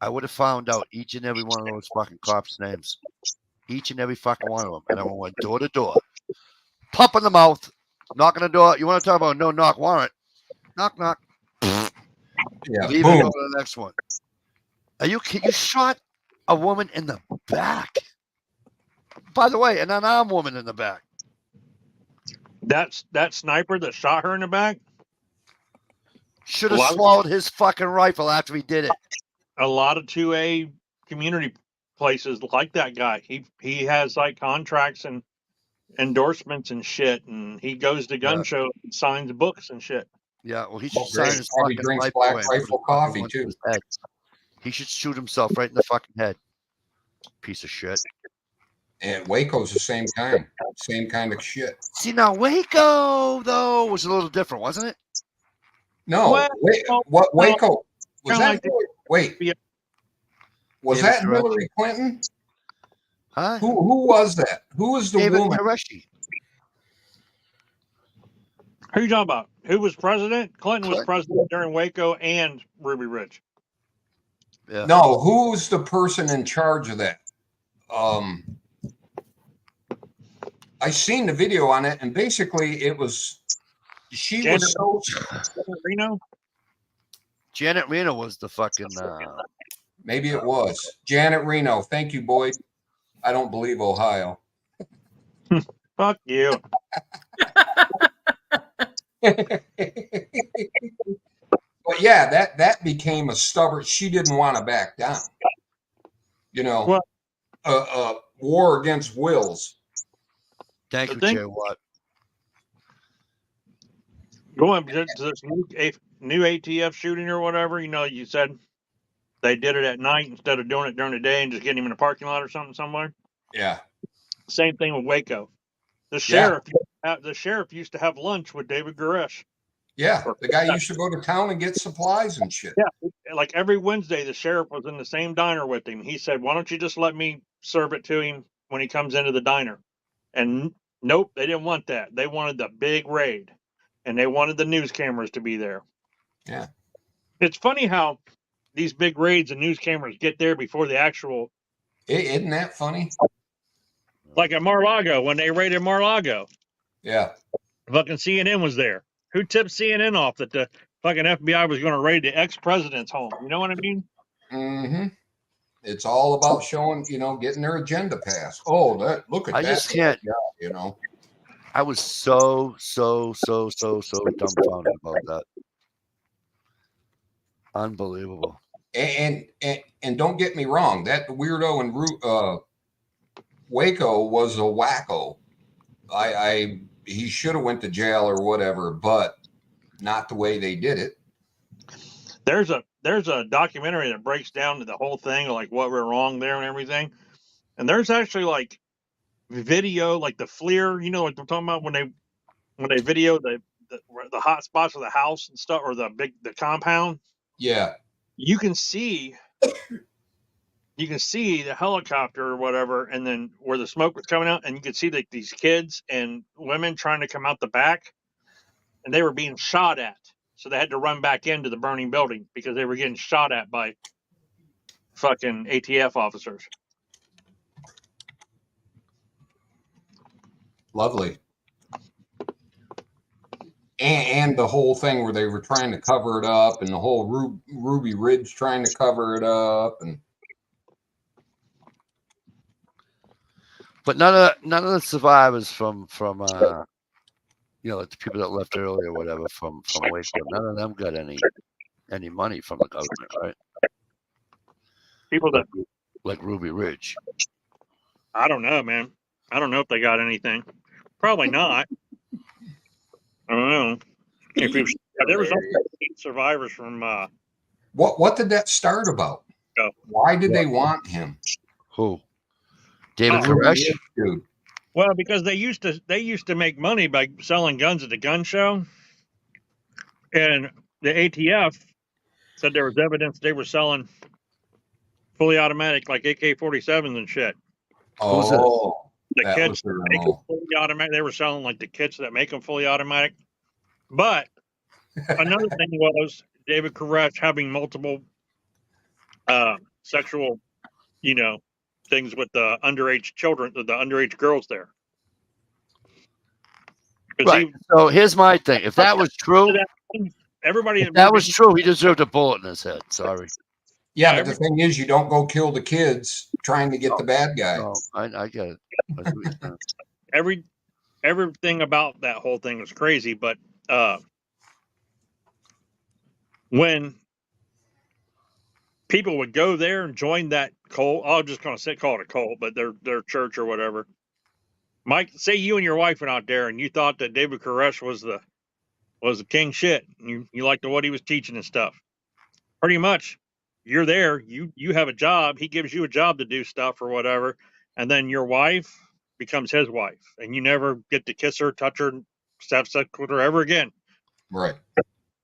I would have found out each and every one of those fucking cops' names. Each and every fucking one of them. And I went door to door. Pump in the mouth. Knock on the door. You want to talk about no knock warrant? Knock, knock. Yeah. Leave Boom. and go to the next one. Are you kidding? You shot a woman in the back. By the way, an unarmed woman in the back. That sniper that shot her in the back, Should have Well, swallowed his fucking rifle after he did it. a lot of 2A community places like that guy. He has like contracts and endorsements and shit, and he goes to gun Yeah. shows and signs books and shit. Yeah, well, he should Oh, sign great. his Probably fucking drinks life Black away. Rifle Fucking coffee, went to too. his head. He should shoot himself right in the fucking head. Piece of shit. And Waco's the same kind. Same kind of shit. See, now Waco, though, was a little different, wasn't it? No. Well, What Waco? Was kinda that? like the- Wait. Yeah. Was David that Hillary Clinton? Huh? Who was that? Who was the David woman? Koreshi. Who you talking about? Who was president? Clinton was Clinton. president during Waco and Ruby Ridge. Yeah. No, who's the person in charge of that? I seen the video on it, and basically it was she Janet- was so Reno? Janet Reno was the fucking. maybe it was Janet Reno. Thank you, Boyd. I don't believe Ohio. Fuck you. But yeah, that became a stubborn. She didn't want to back down. You know, Well- war against wills. Thank The you, thing- Jay Watt. Going to this new ATF shooting or whatever, you said they did it at night instead of doing it during the day and just getting him in a parking lot or something somewhere. Yeah, Same thing with Waco. The Yeah. sheriff used to have lunch with David Koresh. Yeah, the guy used to go to town and get supplies and shit. Yeah, like every Wednesday, the sheriff was in the same diner with him. He said, "Why don't you just let me serve it to him when he comes into the diner?" And nope, they didn't want that. They wanted the big raid, and they wanted the news cameras to be there. Yeah. It's funny how these big raids and news cameras get there before the actual. Isn't that funny? Like at Mar-a-Lago, when they raided Mar-a-Lago, Yeah. fucking CNN was there. Who tipped CNN off that the fucking FBI was going to raid the ex-president's home? You know what I mean? Mm-hmm. It's all about showing, getting their agenda passed. Oh, look at I that. just can't. Yeah, I was so dumbfounded about that. Unbelievable. And don't get me wrong, that weirdo in Waco was a wacko. He should have went to jail or whatever, but not the way they did it. There's a documentary that breaks down to the whole thing, like what went wrong there and everything. And there's actually like video, like the FLIR, you know what I'm talking about, when they video the hot spots of the house and stuff, or the compound. Yeah. You can see the helicopter or whatever, and then where the smoke was coming out, and you could see like these kids and women trying to come out the back, and they were being shot at. So they had to run back into the burning building because they were getting shot at by fucking ATF officers. Lovely. And the whole thing where they were trying to cover it up, and the whole Ruby Ridge trying to cover it up, But none of the survivors from the people that left early or whatever from Waco, none of them got any money from the government, right? People that like Ruby Ridge. I don't know, man. I don't know if they got anything. Probably not. I don't know. There was also survivors from. What did that start about? Why did they want him? Who? David Koresh? Dude. Well, because they used to make money by selling guns at the gun show, and the ATF said there was evidence they were selling fully automatic, like AK-47s and shit. Oh, the kits that make them fully automatic. They were selling like the kits that make them fully automatic. But another thing was David Koresh having multiple sexual, things with the underage children, the underage girls there. Right. So here's my thing. If that was true, he deserved a bullet in his head. Sorry. Yeah, but the thing is, you don't go kill the kids trying to get the bad guy. No, I get it. Everything about that whole thing was crazy, but when people would go there and join that cult, I'm just going to call it a cult, but their church or whatever. Mike, say you and your wife went out there and you thought that David Koresh was the king shit. You liked what he was teaching and stuff. Pretty much, you're there. You have a job. He gives you a job to do stuff or whatever, and then your wife becomes his wife, and you never get to kiss her, touch her, have sex with her ever again. Right.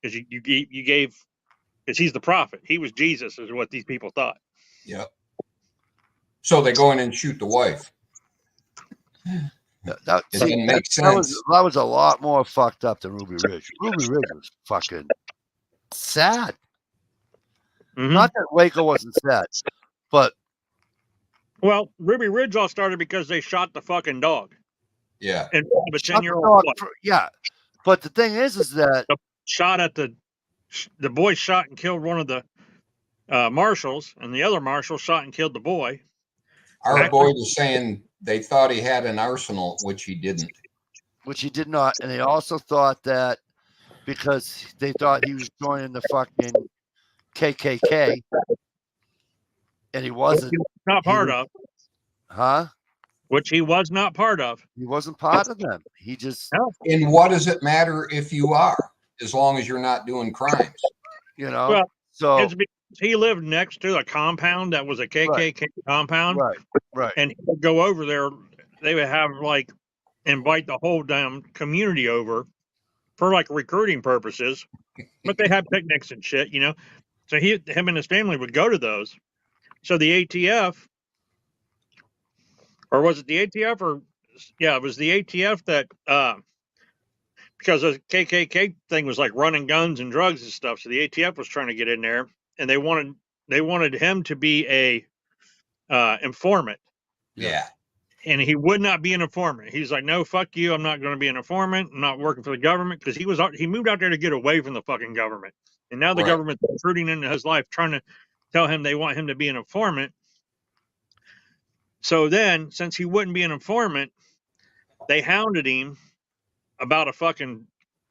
Because you gave, because he's the prophet. He was Jesus, is what these people thought. Yep. So they go in and shoot the wife. That didn't make sense. That was a lot more fucked up than Ruby Ridge. Ruby Ridge was fucking sad. Mm-hmm. Not that Waco wasn't sad, but well, Ruby Ridge all started because they shot the fucking dog. Yeah. And a 10-year-old boy. Yeah. But the thing is that the boy shot and killed one of the marshals, and the other marshal shot and killed the boy. Our boy was saying they thought he had an arsenal, which he didn't. Which he did not. And they also thought that because they thought he was joining the fucking KKK, and he wasn't. Not part of. Huh? Which he was not part of. He wasn't part of them. He just. And what does it matter if you are, as long as you're not doing crimes? Well, so it's because he lived next to a compound that was a KKK compound. Right. And he would go over there. They would have invite the whole damn community over for like recruiting purposes, but they had picnics and shit, you know. So him and his family would go to those. So the ATF, or was it the ATF, or yeah, it was the ATF that because the KKK thing was like running guns and drugs and stuff. So the ATF was trying to get in there, and they wanted him to be a informant. Yeah. And he would not be an informant. He's like, no, fuck you. I'm not going to be an informant. I'm not working for the government, because he moved out there to get away from the fucking government. And now the Right. government's intruding into his life, trying to tell him they want him to be an informant. So then, since he wouldn't be an informant, they hounded him about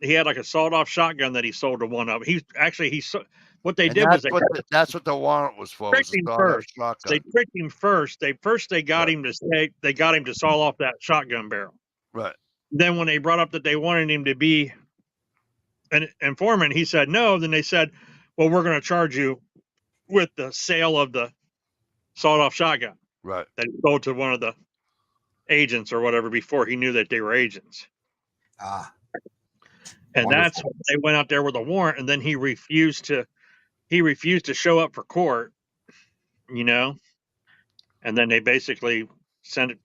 he had like a sawed-off shotgun that he sold to one of them. What they And did was that's what the warrant was for. Was tricked him to first. shotgun. They tricked him first. They got him to say they got him to saw off that shotgun barrel. Right. Then when they brought up that they wanted him to be an informant, he said no. Then they said, well, we're going to charge you with the sale of the sawed-off shotgun Right. that he sold to one of the agents or whatever before he knew that they were agents. Ah. And Wonderful. that's when they went out there with a warrant, and then he refused to show up for court, you know. And then they basically sent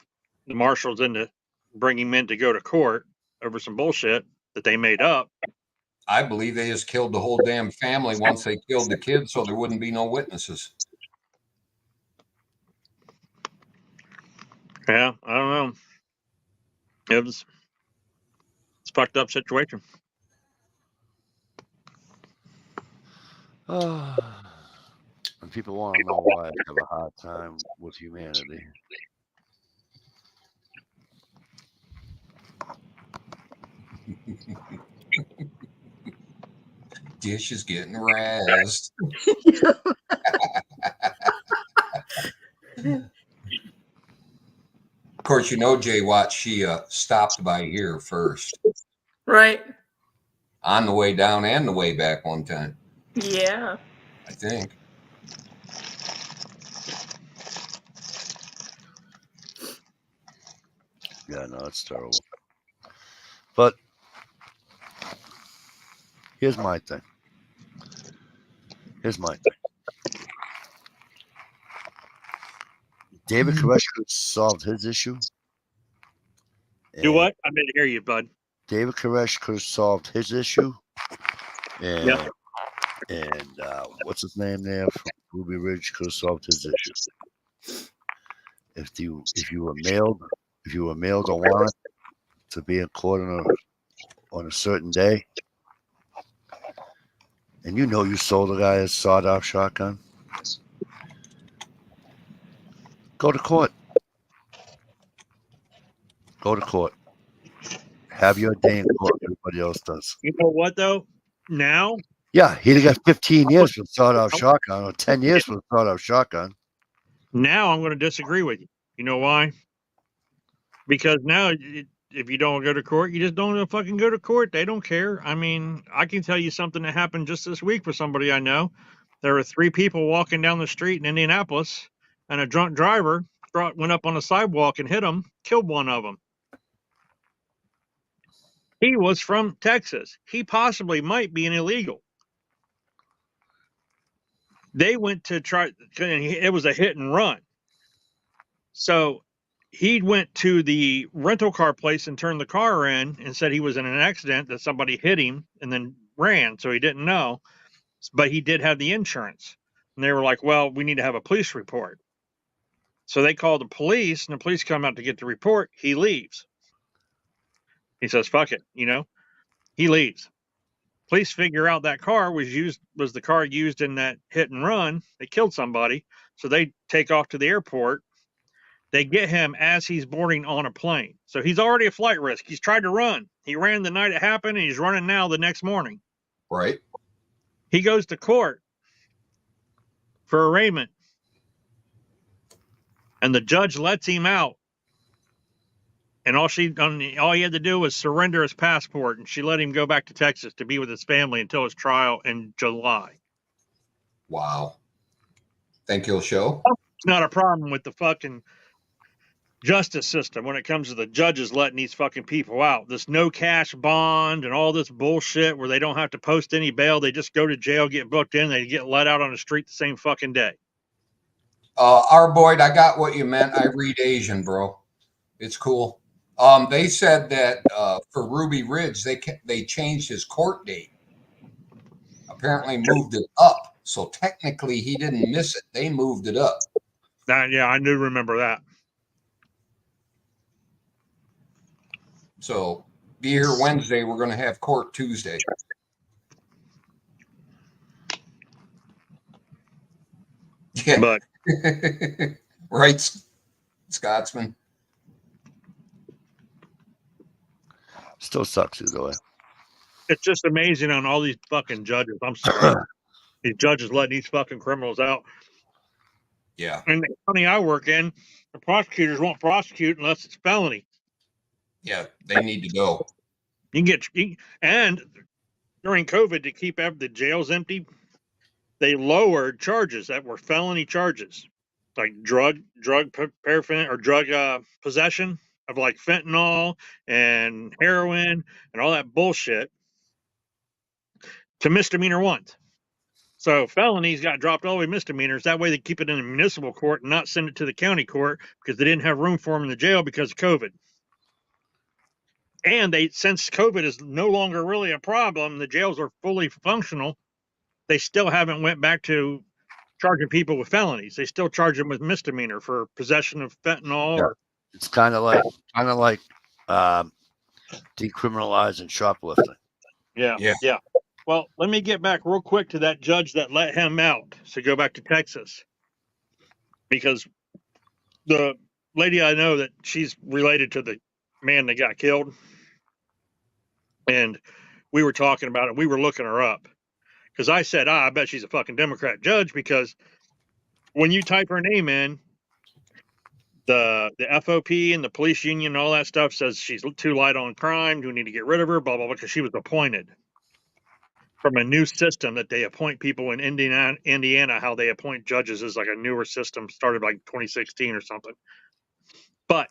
the marshals in to bring him in to go to court over some bullshit that they made up. I believe they just killed the whole damn family once they killed the kids, so there wouldn't be no witnesses. Yeah, I don't know. It's a fucked up situation. And people want to know why I have a hard time with humanity. Dish is getting razzed. Of course, you know, Jay Watt, she stopped by here first. Right. On the way down and the way back one time, Yeah. I think. Yeah, no, it's terrible. But here's my thing. David Koresh solved his issue. Do what? I didn't hear you, bud. David Koresh could have solved his issue. And, Yep. and what's his name there from Ruby Ridge could have solved his issue. If you were mailed a warrant to be in court on a certain day, and you know you sold a guy a sawed-off shotgun, go to court. Go to court. Have your day in court. Everybody else does. You know what though? Now, Yeah, he'd have got 15 years for the sawed-off shotgun, or 10 years for the sawed-off shotgun. now I'm going to disagree with you. You know why? Because now, if you don't go to court, you just don't fucking go to court. They don't care. I mean, I can tell you something that happened just this week with somebody I know. There were 3 people walking down the street in Indianapolis, and a drunk driver went up on the sidewalk and hit them, killed one of them. He was from Texas. He possibly might be an illegal. They went to try, and it was a hit and run. So he went to the rental car place and turned the car in and said he was in an accident, that somebody hit him and then ran. So he didn't know, but he did have the insurance. And they were like, well, we need to have a police report. So they called the police, and the police come out to get the report. He leaves. He says, fuck it, you know, he leaves. Police figure out that car was the car used in that hit and run. They killed somebody. So they take off to the airport. They get him as he's boarding on a plane. So he's already a flight risk. He's tried to run. He ran the night it happened, and he's running now the next morning. Right. He goes to court for arraignment, and the judge lets him out. And all he had to do was surrender his passport, and she let him go back to Texas to be with his family until his trial in July. Wow. Think he'll show? It's not a problem with the fucking justice system when it comes to the judges letting these fucking people out. This no cash bond and all this bullshit where they don't have to post any bail. They just go to jail, get booked in, they get let out on the street the same fucking day. R. Boyd, I got what you meant. I read Asian, bro. It's cool. They said that for Ruby Ridge, they changed his court date. Apparently moved it up. So technically he didn't miss it. They moved it up. Yeah, I do remember that. So be here Wednesday. We're going to have court Tuesday. Yeah. But right, Scotsman. Still sucks either way. it's just amazing on all these fucking judges. I'm sorry. These judges letting these fucking criminals out. Yeah. In the county I work in, the prosecutors won't prosecute unless it's felony. Yeah, they need to go. And during COVID, to keep the jails empty, they lowered charges that were felony charges, like drug paraphernalia or drug possession of like fentanyl and heroin and all that bullshit to misdemeanor ones. So felonies got dropped all the way misdemeanors. That way they keep it in the municipal court and not send it to the county court because they didn't have room for them in the jail because of COVID. And since COVID is no longer really a problem, the jails are fully functional. They still haven't went back to charging people with felonies. They still charge them with misdemeanor for possession of fentanyl. Yeah. It's kind of like decriminalizing shoplifting. Yeah. Well, let me get back real quick to that judge that let him out. So go back to Texas, because the lady I know that she's related to the man that got killed, and we were talking about it. We were looking her up because I said, I bet she's a fucking Democrat judge, because when you type her name in, the FOP and the police union and all that stuff says she's too light on crime. Do we need to get rid of her? Blah, blah, blah, because she was appointed from a new system that they appoint people in Indiana. How they appoint judges is like a newer system, started like 2016 or something. But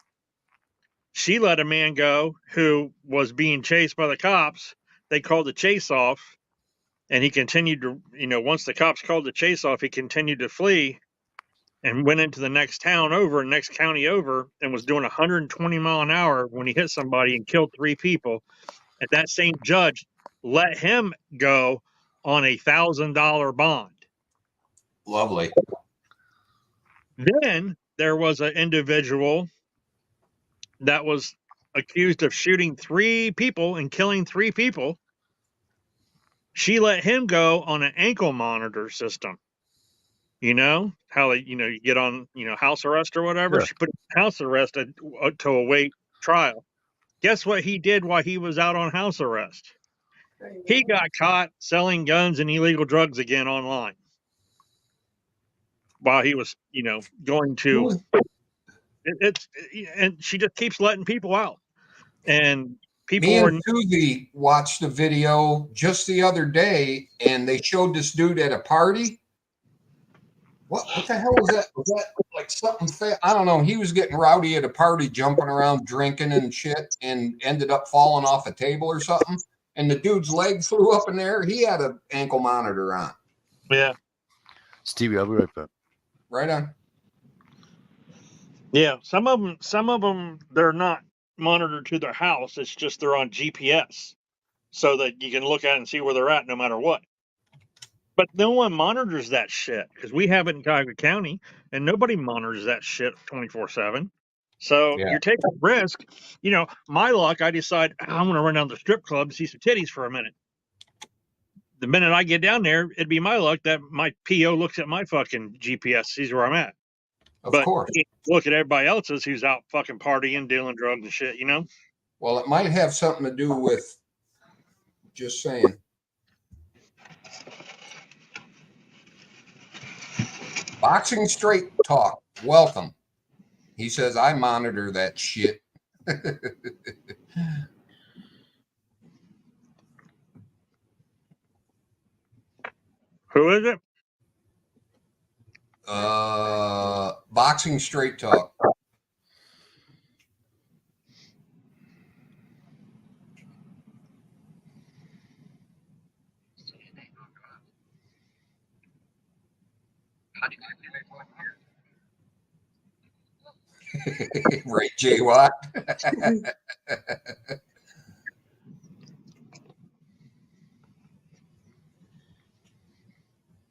she let a man go who was being chased by the cops. They called the chase off, and he continued to, once the cops called the chase off, he continued to flee and went into the next town over, next county over, and was doing 120 mile an hour when he hit somebody and killed 3 people. And that same judge let him go on $1,000 bond. Lovely. Then there was an individual that was accused of shooting 3 people and killing 3 people. She let him go on an ankle monitor system. You know how you get on, house arrest or whatever. Sure. She put house arrest to await trial. Guess what he did while he was out on house arrest? He got caught selling guns and illegal drugs again online while he was, going to. And she just keeps letting people out, and people. Me and Susie watched a video just the other day, and they showed this dude at a party. What the hell was that? Was that like something? I don't know. He was getting rowdy at a party, jumping around, drinking and shit, and ended up falling off a table or something. And the dude's leg flew up in there. He had an ankle monitor on. Yeah. Stevie, I'll be right back. Right on. Yeah, some of them, they're not monitored to their house. It's just they're on GPS, so that you can look at it and see where they're at no matter what. But no one monitors that shit, because we have it in Cuyahoga County, and nobody monitors that shit 24/7. So Yeah. you're taking a risk. My luck, I decide I'm going to run down to the strip club and see some titties for a minute. The minute I get down there, it'd be my luck that my PO looks at my fucking GPS, sees where I'm at. Of But course. look at everybody else's who's out fucking partying, dealing drugs and shit, Well, it might have something to do with, just saying. Boxing Straight Talk. Welcome. He says, I monitor that shit. Who is it? Boxing Straight Talk. Right, J. Watt.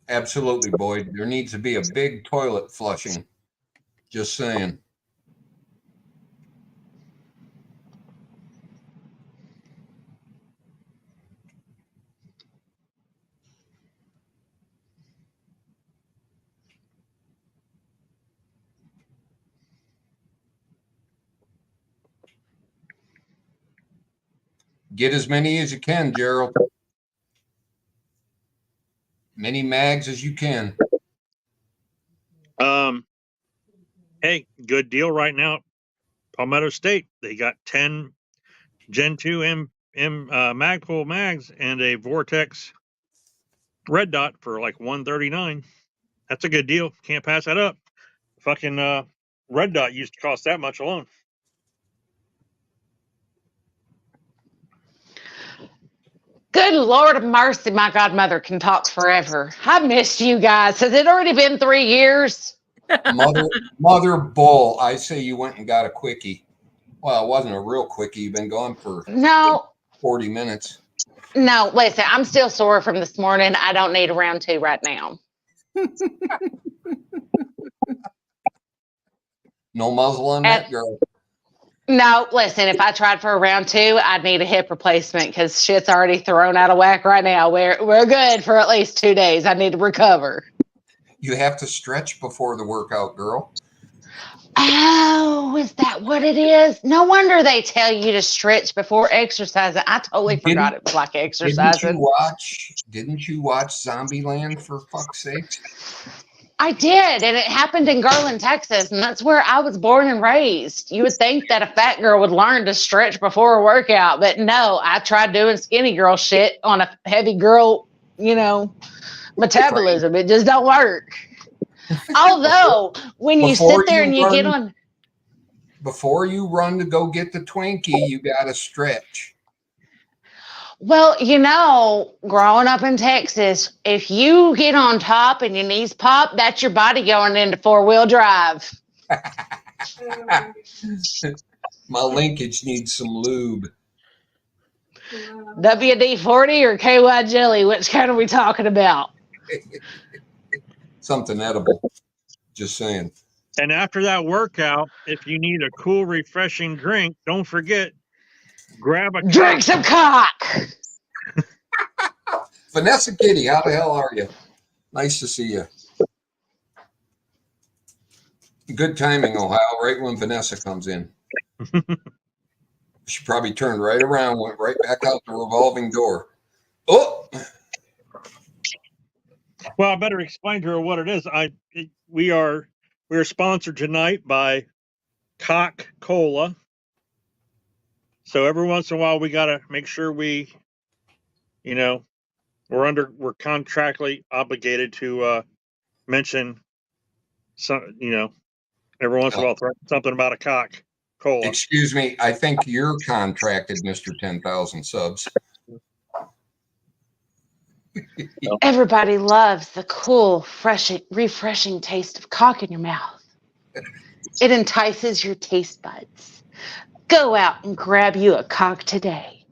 Absolutely, Boyd. There needs to be a big toilet flushing. Just saying. Get as many as you can, Gerald. Many mags as you can. Hey, good deal right now. Palmetto State, they got 10 Gen 2 Magpul mags and a Vortex red dot for like $139. That's a good deal. Can't pass that up. Fucking red dot used to cost that much alone. Good Lord of mercy, my godmother can talk forever. I missed you guys. Has it already been 3 years? Mother bull. I say you went and got a quickie. Well, it wasn't a real quickie. You've been gone for No, 40 minutes. no, listen, I'm still sore from this morning. I don't need a round 2 right now. No muzzle on that girl. No, listen, if I tried for a round 2, I'd need a hip replacement because shit's already thrown out of whack right now. We're good for at least 2 days. I need to recover. You have to stretch before the workout, girl. Oh, is that what it is? No wonder they tell you to stretch before exercising. I totally forgot it was like exercising. Didn't you watch Zombieland, for fuck's sake? I did, and it happened in Garland, Texas, and that's where I was born and raised. You would think that a fat girl would learn to stretch before a workout, but no, I tried doing skinny girl shit on a heavy girl, metabolism. It just don't work. Although, when you sit there and you get on... Before you run to go get the Twinkie, you got to stretch. Well, growing up in Texas, if you get on top and your knees pop, that's your body going into 4-wheel drive. My linkage needs some lube. WD-40 or KY jelly? Which kind are we talking about? Something edible. Just saying. And after that workout, if you need a cool, refreshing drink, don't forget, grab a drink some cock. Vanessa Kitty, how the hell are you? Nice to see you. Good timing, Ohio, right when Vanessa comes in. She probably turned right around, went right back out the revolving door. Oh! Well, I better explain to her what it is. We are sponsored tonight by Cock Cola. So every once in a while, we got to make sure we're contractually obligated to mention some, every once in a while, something about a Cock Cola. Excuse me, I think you're contracted, Mr. 10,000 subs. Everybody loves the cool, refreshing taste of cock in your mouth. It entices your taste buds. Go out and grab you a cock today.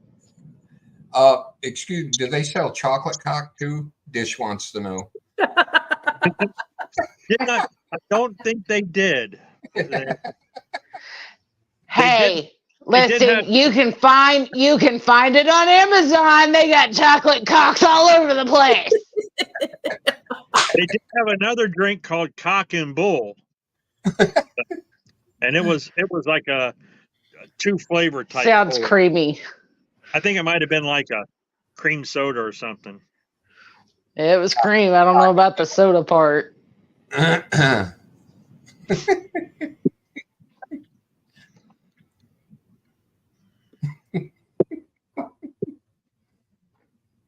Excuse me, do they sell chocolate cock too? Dish wants to know. I don't think they did. Hey, listen, you can find it on Amazon. They got chocolate cocks all over the place. They did have another drink called Cock and Bull. And it was like a 2-flavor type. Sounds creamy. I think it might have been like a cream soda or something. It was cream. I don't know about the soda part.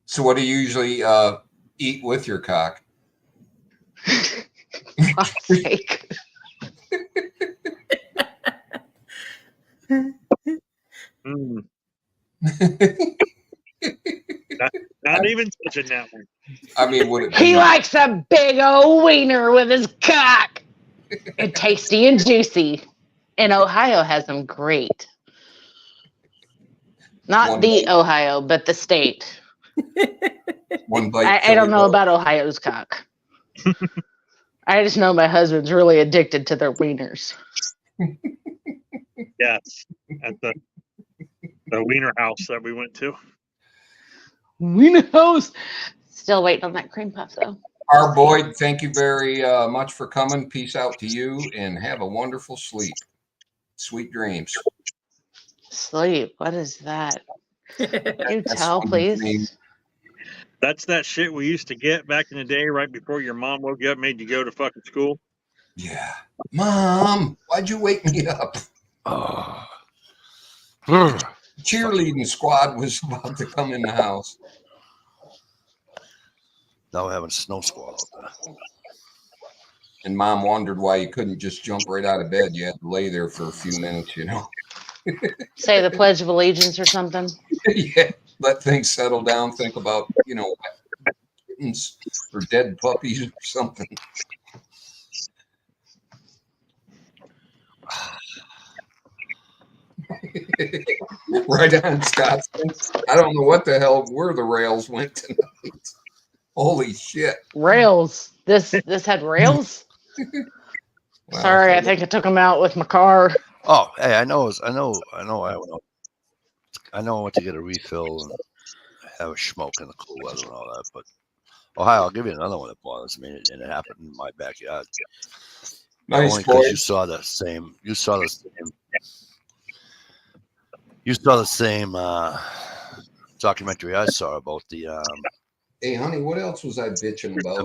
So what do you usually eat with your cock? For fuck's sake. Now not even touching that one. I mean, would it He be, likes a big old wiener with his cock. And tasty and juicy. And Ohio has them great. Not One the bite. Ohio, but the state. one bite? I don't kill know you about Ohio's cock. I just know my husband's really addicted to their wieners. Yes, at the Wiener House that we went to. Wiener house. Still waiting on that cream puff though. Our Boyd, thank you very much for coming. Peace out to you, and have a wonderful sleep. Sweet dreams. Sleep. What is that? Can you That's tell, one please? dream. That's that shit we used to get back in the day, right before your mom woke you up, made you go to fucking school. Yeah. Mom, why'd you wake me up? Oh. Cheerleading squad was about to come in the house. Now we're having a snow squall out there. And Mom wondered why you couldn't just jump right out of bed. You had to lay there for a few minutes, you know. Say the Pledge of Allegiance or something. Yeah. Let things settle down. Think about, you know, kittens or dead puppies or something. Right on, Scott. I don't know what the hell where the rails went tonight. Holy shit! Rails. This had rails. Wow. Sorry, I think I took them out with my car. Oh, hey, I know I went to get a refill and have a smoke in the cool weather and all that, but Ohio, I'll give you another one that bothers me, and it happened in my backyard. Nice, Only boy. because you saw the same documentary I saw about the Hey, honey, what else was I bitching about?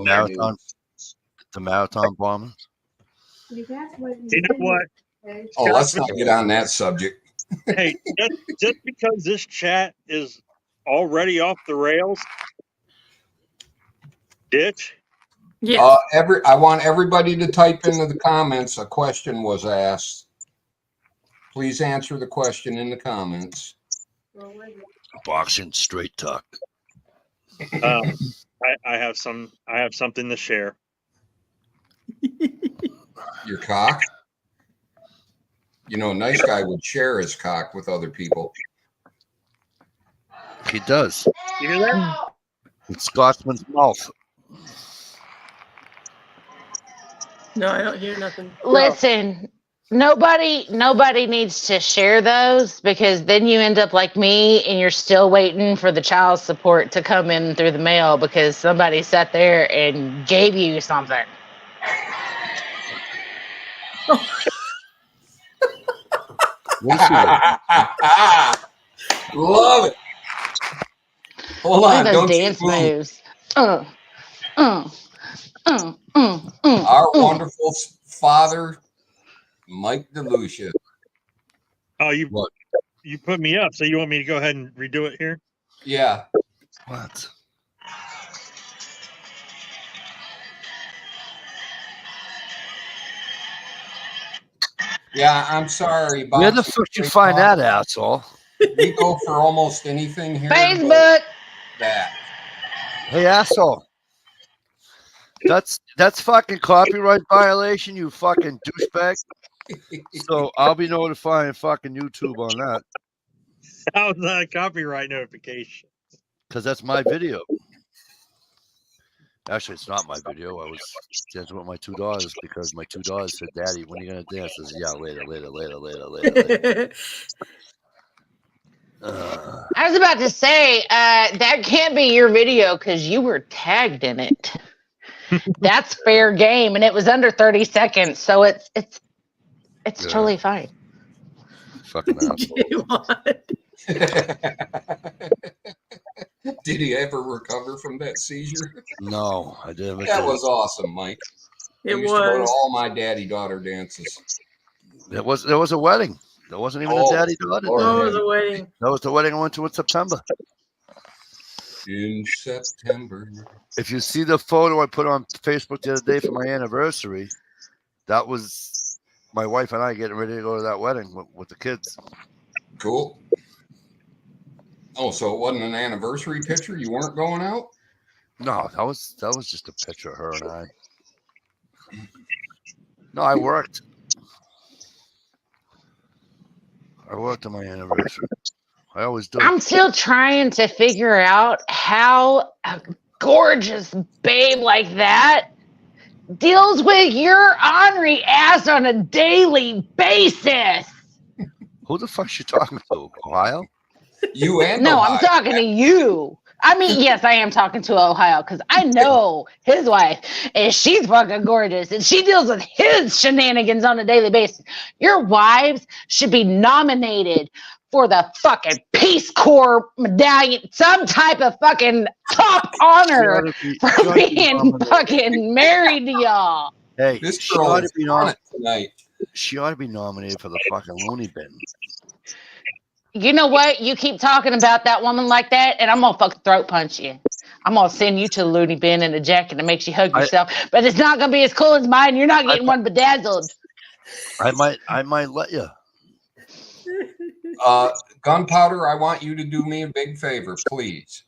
the marathon bombing. You know what? Oh, let's not get on that subject. Hey, just because this chat is already off the rails, ditch. Yeah. I want everybody to type into the comments. A question was asked. Please answer the question in the comments. Boxing straight talk. I have something to share. Your cock? You know, a nice guy would share his cock with other people. He does. You hear that? It's Scotsman's mouth. No, I don't hear nothing. Listen, nobody needs to share those because then you end up like me and you're still waiting for the child support to come in through the mail because somebody sat there and gave you something. Love it. Hold Look on, at those don't dance you move. moves. Our wonderful father, Mike DeLucia. Oh, you put me up, so you want me to go ahead and redo it here? Yeah. What? Yeah, I'm sorry. Where the Boxing fuck you Straight find Talk. that, asshole? We go for almost anything here. but Facebook. That. Hey, asshole. That's fucking copyright violation, you fucking douchebag. So I'll be notifying fucking YouTube on that How's that a copyright notification? because that's my video. Actually, it's not my video. I was dancing with my two daughters because my two daughters said, "Daddy, when are you gonna dance?" I said, "Yeah, later." I was about to say that can't be your video because you were tagged in it. That's fair game, and it was under 30 seconds, so it's Yeah. totally fine. Fucking asshole. Did he ever recover from that seizure? No, I didn't. That was awesome, Mike. I It used to go to was. all my daddy-daughter dances. There was a wedding. There wasn't even Oh, a daddy daughter. Lord. Oh, it was a wedding. That was the wedding I went to in September. In September. If you see the photo I put on Facebook the other day for my anniversary, that was my wife and I getting ready to go to that wedding with the kids. Cool. Oh, so it wasn't an anniversary picture? You weren't going out? No, that was just a picture of her and I. No, I worked. I worked on my anniversary. I always do. I'm still trying to figure out how a gorgeous babe like that deals with your ornery ass on a daily basis. Who the fuck's she talking to? Ohio? You and No, I'm Ohio. talking to you. I mean, yes, I am talking to Ohio because I know his wife and she's fucking gorgeous and she deals with his shenanigans on a daily basis. Your wives should be nominated for the fucking Peace Corps medallion, some type of fucking top honor for being fucking married to y'all. Hey, This she girl ought to is be on it tonight. She ought to be nominated for the fucking loony bin. You know what? You keep talking about that woman like that, and I'm gonna fucking throat punch you. I'm gonna send you to the loony bin in a jacket that makes you hug yourself, but it's not gonna be as cool as mine. You're not getting one bedazzled. I might let you. Gunpowder, I want you to do me a big favor, please.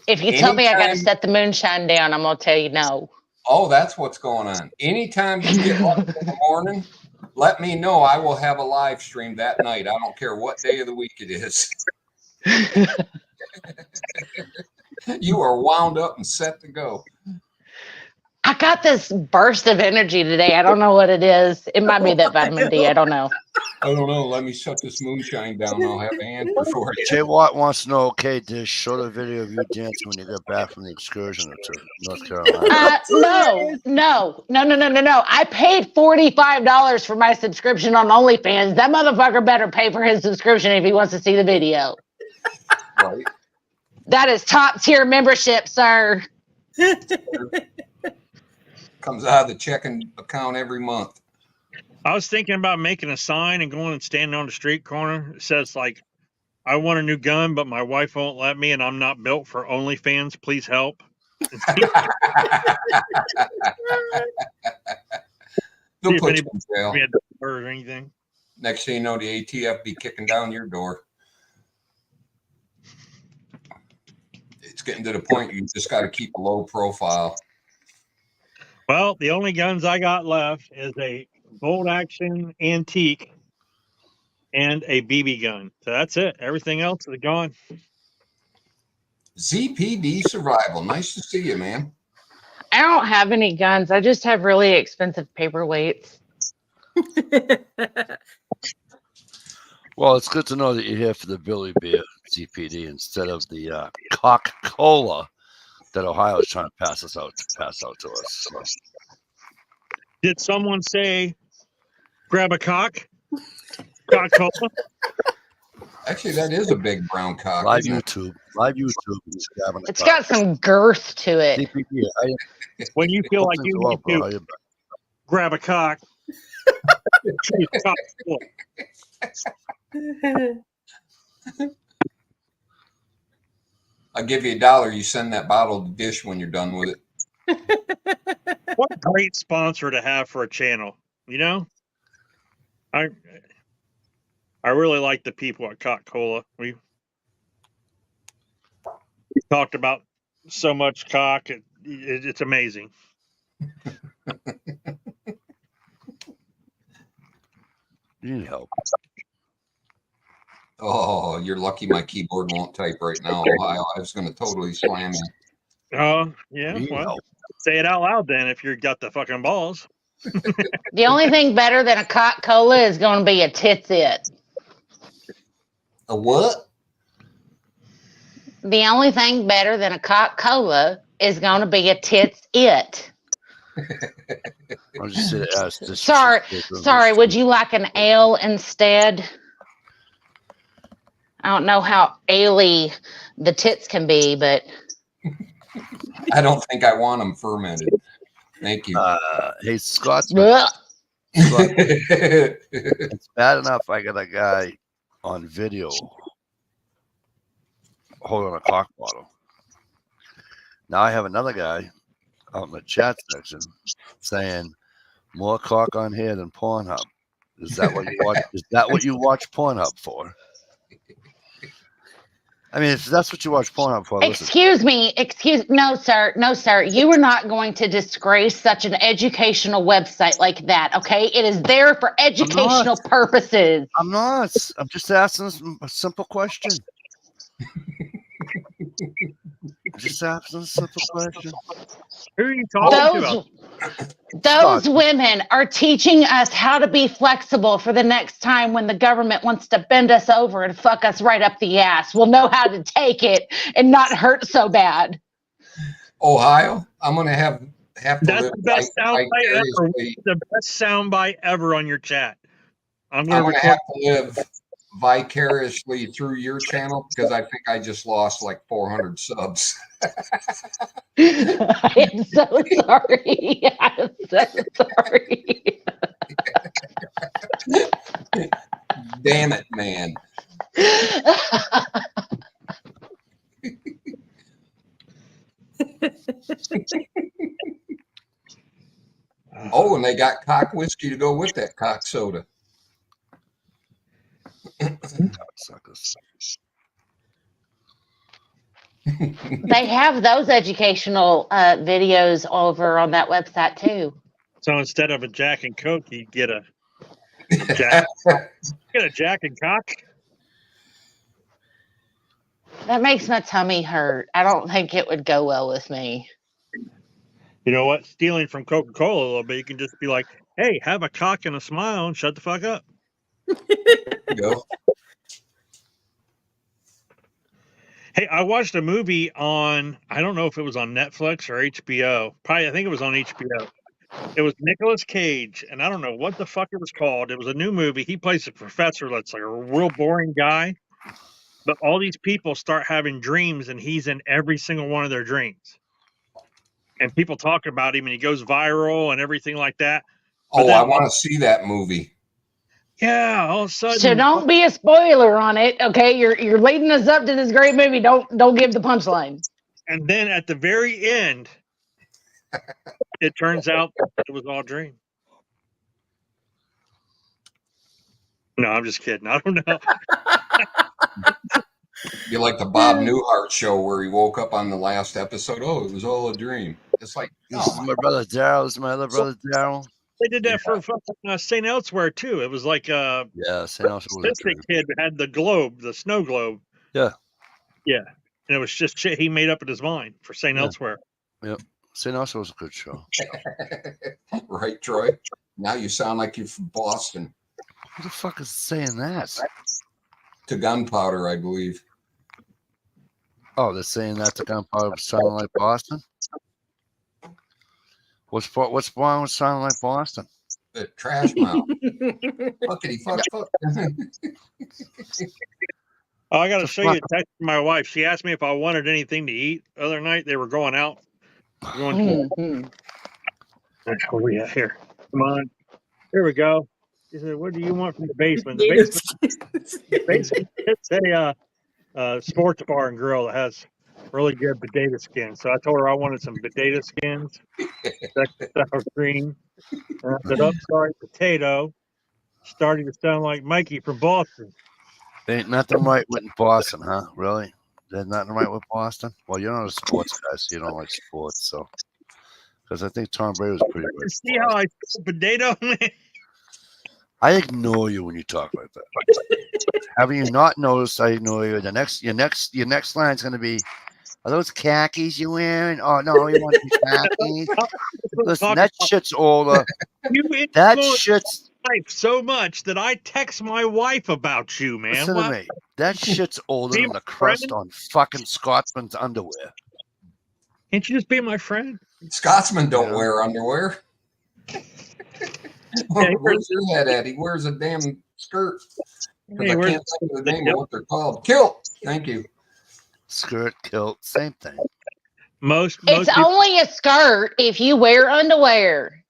If you tell me I gotta Anytime- set the moonshine down, I'm gonna tell you no. Oh, that's what's going on. Anytime you get up in the morning, let me know. I will have a live stream that night. I don't care what day of the week it is. You are wound up and set to go. I got this burst of energy today. I don't know what it is. It might be that vitamin D. I don't know. I don't know. Let me shut this moonshine down. I'll have an answer for you. Jay Watt wants to know, okay, Dish, show the video of you dancing when you got back from the excursion to North Carolina. No. I paid $45 for my subscription on OnlyFans. That motherfucker better pay for his subscription if he wants to see the video. Right. That is top tier membership, sir. Comes out of the checking account every month. I was thinking about making a sign and going and standing on the street corner. It says like, I want a new gun, but my wife won't let me, and I'm not built for OnlyFans. Please help. They'll put you in jail. Or anything. Next thing you know, the ATF be kicking down your door. It's getting to the point you just got to keep a low profile. Well, the only guns I got left is a bolt action antique and a BB gun. So that's it. Everything else is gone. ZPD Survival. Nice to see you, man. I don't have any guns. I just have really expensive paperweights. Well, it's good to know that you're here for the Billy Beer ZPD instead of the Coca-Cola that Ohio is trying to pass out to us. So. Did someone say grab a cock? Coca-Cola? Actually, that is a big brown cock. Live isn't it? YouTube. It's got some girth to it. ZPD, When you feel like you need to grab a cock, choose Coca-Cola. I'll give you $1. You send that bottle to Dish when you're done with it. What a great sponsor to have for a channel. You know, I really like the people at Coca-Cola. We talked about so much cock. It's amazing. You need help. Oh, you're lucky my keyboard won't type right now, Ohio. I was going to totally slam you. Oh, yeah. Well, say it out loud then if you got the fucking balls. The only thing better than a Coca-Cola is going to be a Tits It. A what? The only thing better than a Coca-Cola is going to be a Tits It. I'll just sit ask this. Sorry. Would you like an ale instead? I don't know how ale-y the tits can be, but I don't think I want them fermented. Thank you. Hey, Scott, Ugh. it's bad enough I got a guy on video holding a cock bottle. Now I have another guy out in the chat section saying more cock on here than Pornhub. Is that what you watch? Is that what you watch Pornhub for? I mean, if that's what you watch porn on for, listen. No, sir. You are not going to disgrace such an educational website like that, okay? It is there for educational purposes. I'm not. I'm just asking a simple question. Just asking a simple question. Who are you talking to? Those women are teaching us how to be flexible for the next time when the government wants to bend us over and fuck us right up the ass. We'll know how to take it and not hurt so bad. Ohio, I'm going to have to That's live the best soundbite ever. vicariously. The best soundbite ever on your chat. I'm I'm going going to to have to live vicariously through your channel because I think I just lost like 400 subs. I'm so sorry. I'm so sorry. Damn it, man. Oh, and they got cock whiskey to go with that cock soda. Suckers. They have those educational videos over on that website too. So instead of a Jack and Coke, you get a Jack. Get a Jack and Cock. That makes my tummy hurt. I don't think it would go well with me. You know what? Stealing from Coca-Cola a little bit, you can just be like, "Hey, have a cock and a smile and shut the fuck up." Go. Hey, I watched a movie on, I don't know if it was on Netflix or HBO. Probably, I think it was on HBO. It was Nicolas Cage, and I don't know what the fuck it was called. It was a new movie. He plays a professor that's like a real boring guy. But all these people start having dreams, and he's in every single one of their dreams. And people talk about him, and he goes viral and everything like that. But Oh, then I want to see that movie. yeah, all of a sudden. So don't be a spoiler on it, okay? You're leading us up to this great movie. Don't give the punchline. And then at the very end, it turns out it was all a dream. No, I'm just kidding. I don't know. Be like the Bob Newhart show where he woke up on the last episode. Oh, it was all a dream. It's like, This is my brother Daryl. This is my other brother Daryl. They did that for St. Elsewhere too. It was like Yeah, St. Elsewhere was a this dream. kid had the globe, the snow globe. Yeah. Yeah. And it was just shit he made up in his mind for St. Yeah. Elsewhere. Yep. St. Elsewhere was a good show. right, Troy? Now you sound like you're from Boston. Who the fuck is saying that? To Gunpowder, I believe. Oh, they're saying that the Gunpowder sounding like Boston? What's wrong with sounding like Boston? The trash mouth. Fuckity fuck fuck. Oh, I got to show you a text from my wife. She asked me if I wanted anything to eat the other night. They were going out. Going Mhm. Where we at here? Come on. Here we go. She said, "What do you want from the basement?" The basement it's a sports bar and grill that has really good potato skins. So I told her I wanted some potato skins. Sour cream. And I said, "Oh, sorry, potato." Starting to sound like Mikey from Boston. Ain't nothing right with Boston, huh? Really? There's nothing right with Boston? Well, you're not a sports guy, so you don't like sports, so. Because I think Tom Brady was pretty You good. see how I said potato? I ignore you when you talk like that. Having you not noticed, I ignore you. Your next line's gonna be, are those khakis you wearing? Oh no, you want the khakis? Listen, that shit's older. You That influence shit's my wife so much that I text my wife about you, man. listen to me. That shit's older Be than my the crust friend? on fucking Scotsman's underwear. Can't you just be my friend? Scotsmen don't Yeah. wear underwear. Yeah, Where's your head at? He wears a damn skirt. Because Hey, I where's can't think of the the name of what they're called. Kilt. Thank you. Skirt, kilt, same thing. most It's people, only a skirt if you wear underwear.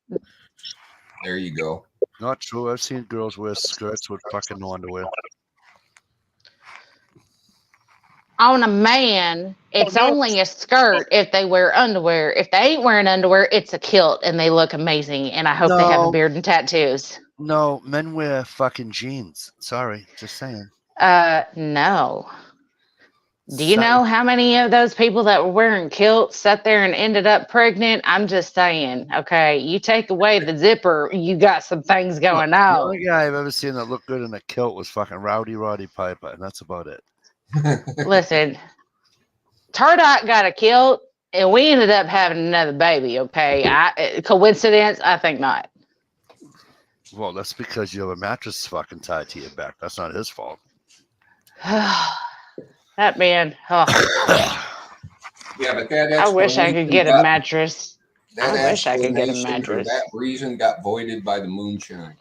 There you go. Not true. I've seen girls wear skirts with fucking no underwear. On a man, it's no. only a skirt if they wear underwear. If they ain't wearing underwear, it's a kilt and they look amazing. And I hope they have a No. beard and tattoos. No, men wear fucking jeans. Sorry, just saying. No. Do you know how many of those people that were wearing kilts sat there and ended up pregnant? I'm just saying, okay, you take away the zipper, you got some things going The on. only guy I've ever seen that looked good in a kilt was fucking Roddy Piper, and that's about it. Listen, Turdot got a kilt, and we ended up having another baby, okay? Coincidence? I think not. Well, that's because you have a mattress fucking tied to your back. That's not his fault. That man, Yeah, but that I wish I could get a mattress. That I wish I could get a explanation for mattress. that reason got voided by the moonshine.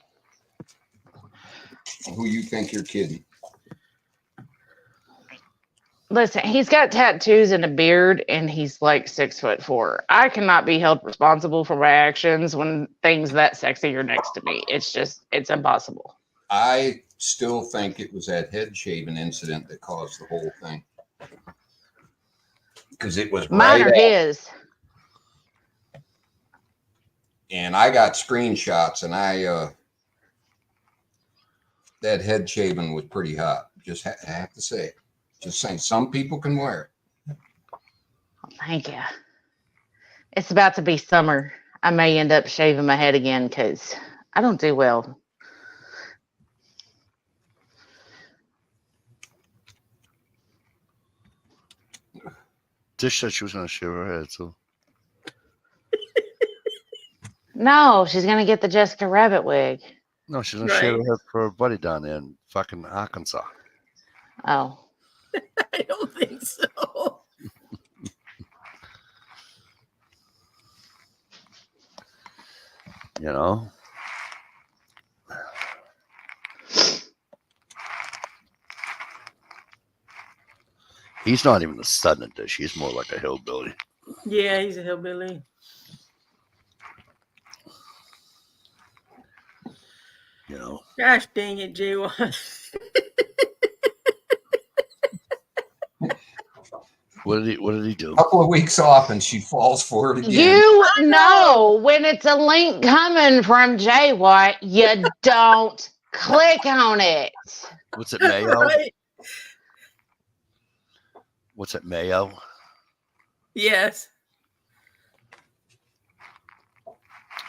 Who you think you're kidding? Listen, he's got tattoos and a beard, and he's like 6'4". I cannot be held responsible for my actions when things that sexy are next to me. It's impossible. I still think it was that head shaving incident that caused the whole thing. Because it was Mine right or his. And I got screenshots, and that head shaving was pretty hot. Just have to say, just saying, some people can wear it. Thank you. It's about to be summer. I may end up shaving my head again because I don't do well. Dish said she was going to shave her head, so. No, she's gonna get the Jessica Rabbit wig. No, she's going to shave her head for her buddy down there in fucking Arkansas. Oh. I don't think so. You know? He's not even a southern dish. He's more like a hillbilly. Yeah, he's a hillbilly. You know? Gosh dang it, J1. What did he do? A couple of weeks off, and she falls for it again. You know when it's a link coming from Jay White, you don't click on it. What's it, Mayo? Right? What's it, Mayo? Yes.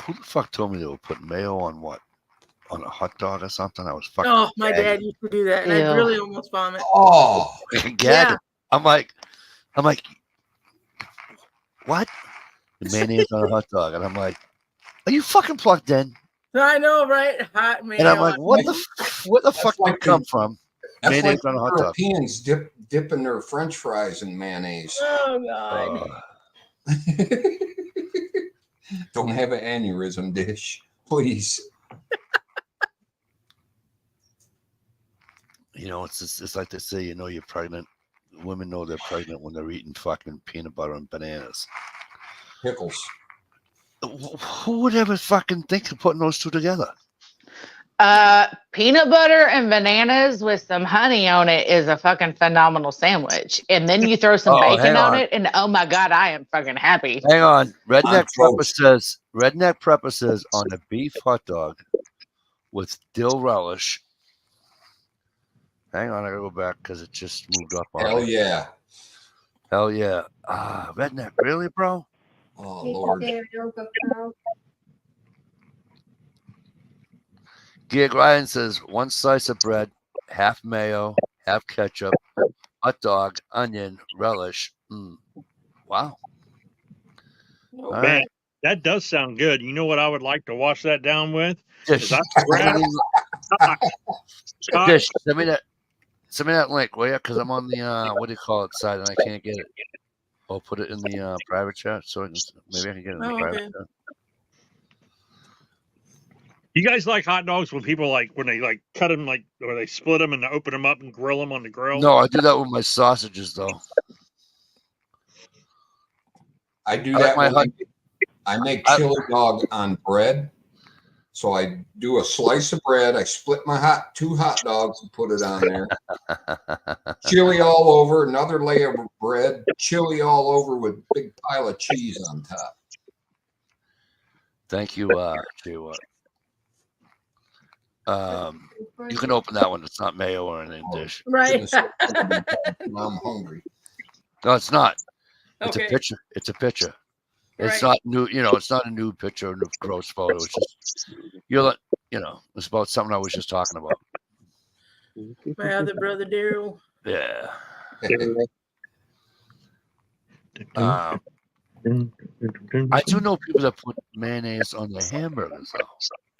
Who the fuck told me they were putting mayo on what? On a hot dog or something? I was fucking. Oh, my gagging. dad used to do that, and I Ew. really almost vomit. Oh, Gagging. Yeah. I'm like, what? The mayonnaise on a hot dog, and I'm like, are you fucking plugged in? I know, right? Hot man. And I'm like, where the fuck did like it come from? that's Mayonnaise like on a hot dog. Europeans dipping their French fries in mayonnaise. Oh God. Don't have an aneurysm, Dish, please. You know, it's like they say, you know, you're pregnant. Women know they're pregnant when they're eating fucking peanut butter and bananas. Pickles. Who would ever fucking think of putting those two together? Peanut butter and bananas with some honey on it is a fucking phenomenal sandwich. And then you throw some Oh, bacon hang on on. it, and oh my God, I am fucking happy. Hang on. Redneck toast. Prepper says on a beef hot dog with dill relish. Hang on, I gotta go back because it just moved up on Hell me. yeah. Hell yeah. Redneck, really, bro? Oh, Take Lord. care, Yoga Pro. Gig Ryan says 1 slice of bread, half mayo, half ketchup, hot dog, onion, relish. Wow. All Man, right. that does sound good. You know what I would like to wash that down with? Dish, Is I Dish, send me that link, will you? Because I'm on the what do you call it side and I can't get it. I'll put it in the private chat so maybe I can get it in the Oh, private okay. chat. You guys like hot dogs when people when they cut them or they split them and open them up and grill them on the grill? No, I do that with my sausages though. I do I like that my when I make chili dog on bread. So I do a slice of bread. I split my two hot dogs and put it on there. Chili all over, another layer of bread, chili all over with a big pile of cheese on top. Thank you, Jay. You can open that one. It's not mayo or anything, Dish. Right. I'm hungry. No, it's not. It's Okay. a picture. It's a picture. It's Right. not new. It's not a nude picture or a gross photo. It's just it's about something I was just talking about. My other brother Daryl. Yeah. Mm-hmm. I do know people that put mayonnaise on their hamburgers, though.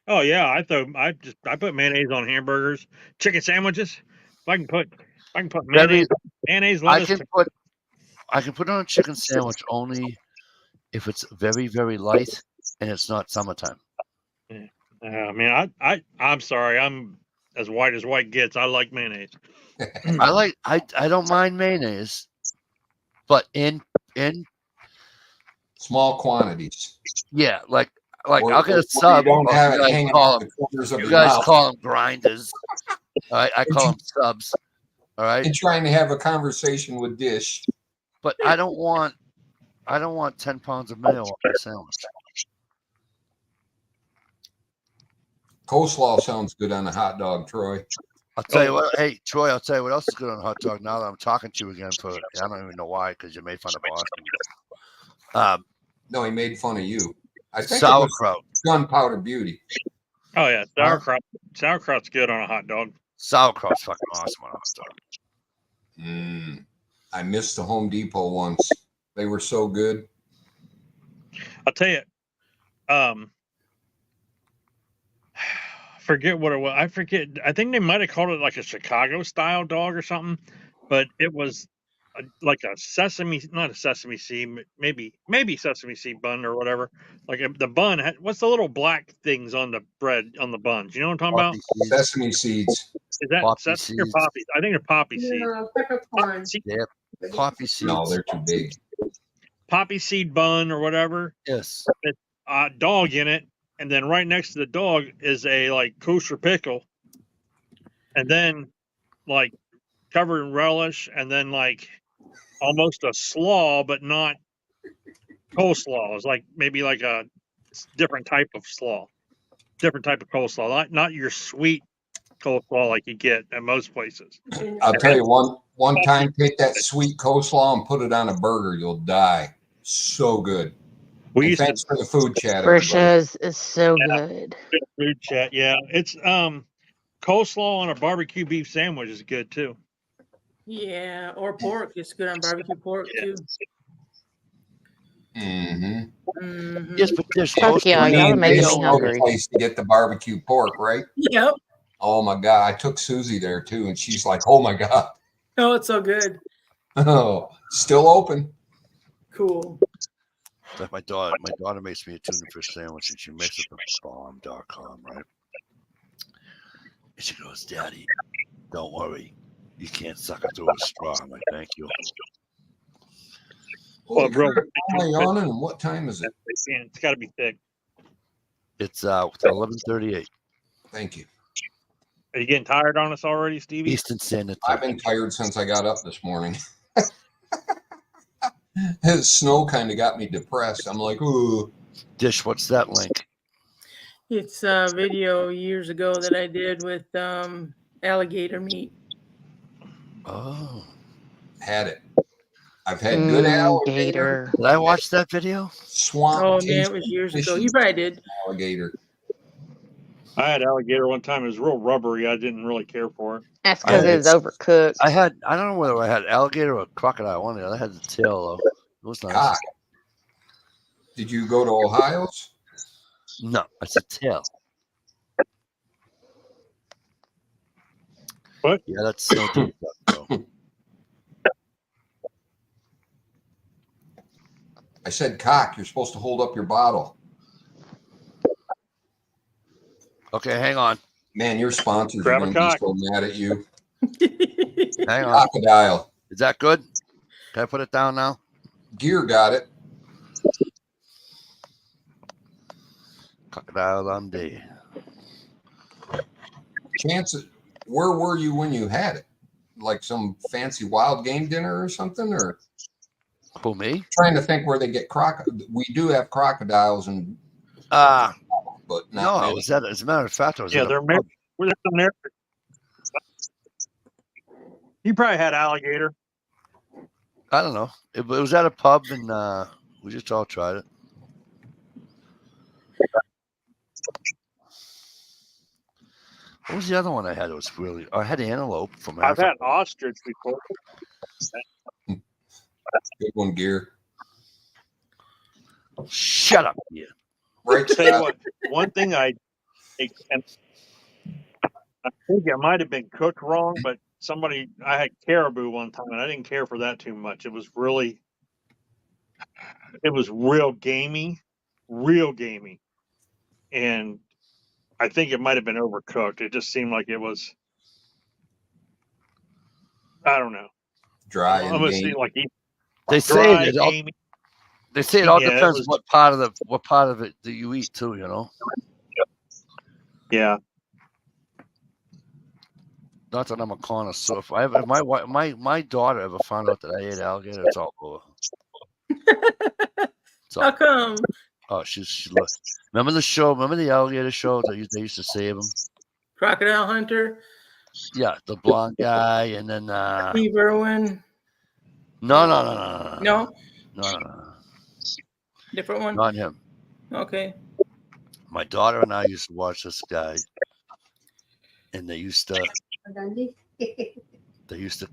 Oh yeah, I put mayonnaise on hamburgers, chicken sandwiches. If I can put mayonnaise, lettuce. I can put it on a chicken sandwich only if it's very, very light and it's not summertime. Man, I'm sorry, I'm as white gets. I like mayonnaise. I don't mind mayonnaise, but in Small quantities. yeah, like Or- I'll get or a sub. You don't or have you it guys hanging call out them, the corners of you your guys mouth. call them grinders. All right, I call them subs. All right, And trying to have a conversation with Dish. but I don't want 10 pounds of mayo on my sandwich. Coleslaw sounds good on a hot dog, Troy. I'll tell you what. Hey, Troy, I'll tell you what else is good on a hot dog. Now that I'm talking to you again, I don't even know why, because you made fun of Boston. No, he made fun of you. I think Sauerkraut. it was Gunpowder Beauty. Oh yeah, sauerkraut. Sauerkraut's good on a hot dog. Sauerkraut's fucking awesome on a hot dog. I missed the Home Depot once. They were so good. I'll tell you. Forget what it was. I forget. I think they might have called it like a Chicago style dog or something, but it was like not a sesame seed, maybe sesame seed bun or whatever. Like the bun what's the little black things on the bread on the buns? You know what I'm talking about? Sesame seeds. Is that Poppy sesame or seeds. poppy? I think they're poppy seeds. No, peppercorn. Yeah, poppy seeds. No, they're too big. Poppy seed bun or whatever. Yes. Dog in it, and then right next to the dog is a like kosher pickle, and then like covered in relish, and then like almost a slaw, but not coleslaw. It's like maybe like a different type of slaw, different type of coleslaw, not your sweet coleslaw like you get at most places. I'll tell you one time, take that sweet coleslaw and put it on a burger. You'll die. So good. We And used to thanks for the food chat. everybody. Frisch's is so good. food chat. Yeah, it's coleslaw on a barbecue beef sandwich is good too. Yeah, or pork. It's good on barbecue pork too. Mm-hmm. Yes, but there's Fuck yeah, Me y'all are and making Dish me know the hungry. place to get the barbecue pork, right? Yep. Oh my God. I took Susie there too, and she's like, oh my God. Oh, it's so good. Oh, still open. Cool. like my daughter makes me a tuna fish sandwich, and she makes it from bomb.com, right? And she goes, "Daddy, don't worry, you can't suck it through a straw." I'm like, "Thank you." Well, bro, Am I yawning? And what time is it? it's got to be thick. It's 11:38 Thank you. Are you getting tired on us already, Stevie? Eastern Standard I've Time. been tired since I got up this morning. The snow kind of got me depressed. I'm like, ooh. Dish, what's that link? It's a video years ago that I did with alligator meat. Oh, Had it. I've had good alligator, Gator. did I watch that video? swamp. Oh man, taste it was years ago. fishy You probably did. alligator. I had alligator one time. It was real rubbery. I didn't really care for it. That's because it's overcooked. I don't know whether I had alligator or crocodile. One of the other. I had the tail though. It was nice. God. Did you go to Ohio's? No, it's a tail. What? Yeah, that's so deep, bro. I said cock. You're supposed to hold up your bottle. Okay, hang on. Man, your sponsors Grab are a going to be cock. so mad at you. Hang on. Crocodile. Is that good? Can I put it down now? Gear got it. Crocodile Dundee. Chances. Where were you when you had it? Like some fancy wild game dinner or something? Or Who, me? trying to think where they get We do have crocodiles, and but No, not I many. was at, as a matter of fact, I was Yeah, at a they're pub. Where's that down there? He probably had alligator. I don't know. It was at a pub, and we just all tried it. What was the other one I had? It was really. I had antelope from I've Africa. had ostrich before. Good one, Gear. Shut up, yeah. Right, Tell you Scott? what, one thing and I think it might have been cooked wrong, but I had caribou one time and I didn't care for that too much. It was real gamey. And I think it might have been overcooked. It just seemed like it was, I don't know. Dry and Almost game. seemed like They dry, say it all. gamey. They say it all Yeah, it depends was- what part of it that you eat too. You know. Yeah. Not that I'm a connoisseur. If my daughter ever found out that I ate alligator, it's all over. It's all- How come? oh, she looked. Remember the show? Remember the alligator show that they used to save them? Crocodile Hunter, Yeah, the blonde guy, and then Steve Irwin. no, No, different one. not him. Okay. My daughter and I used to watch this guy, and they used to Dundee.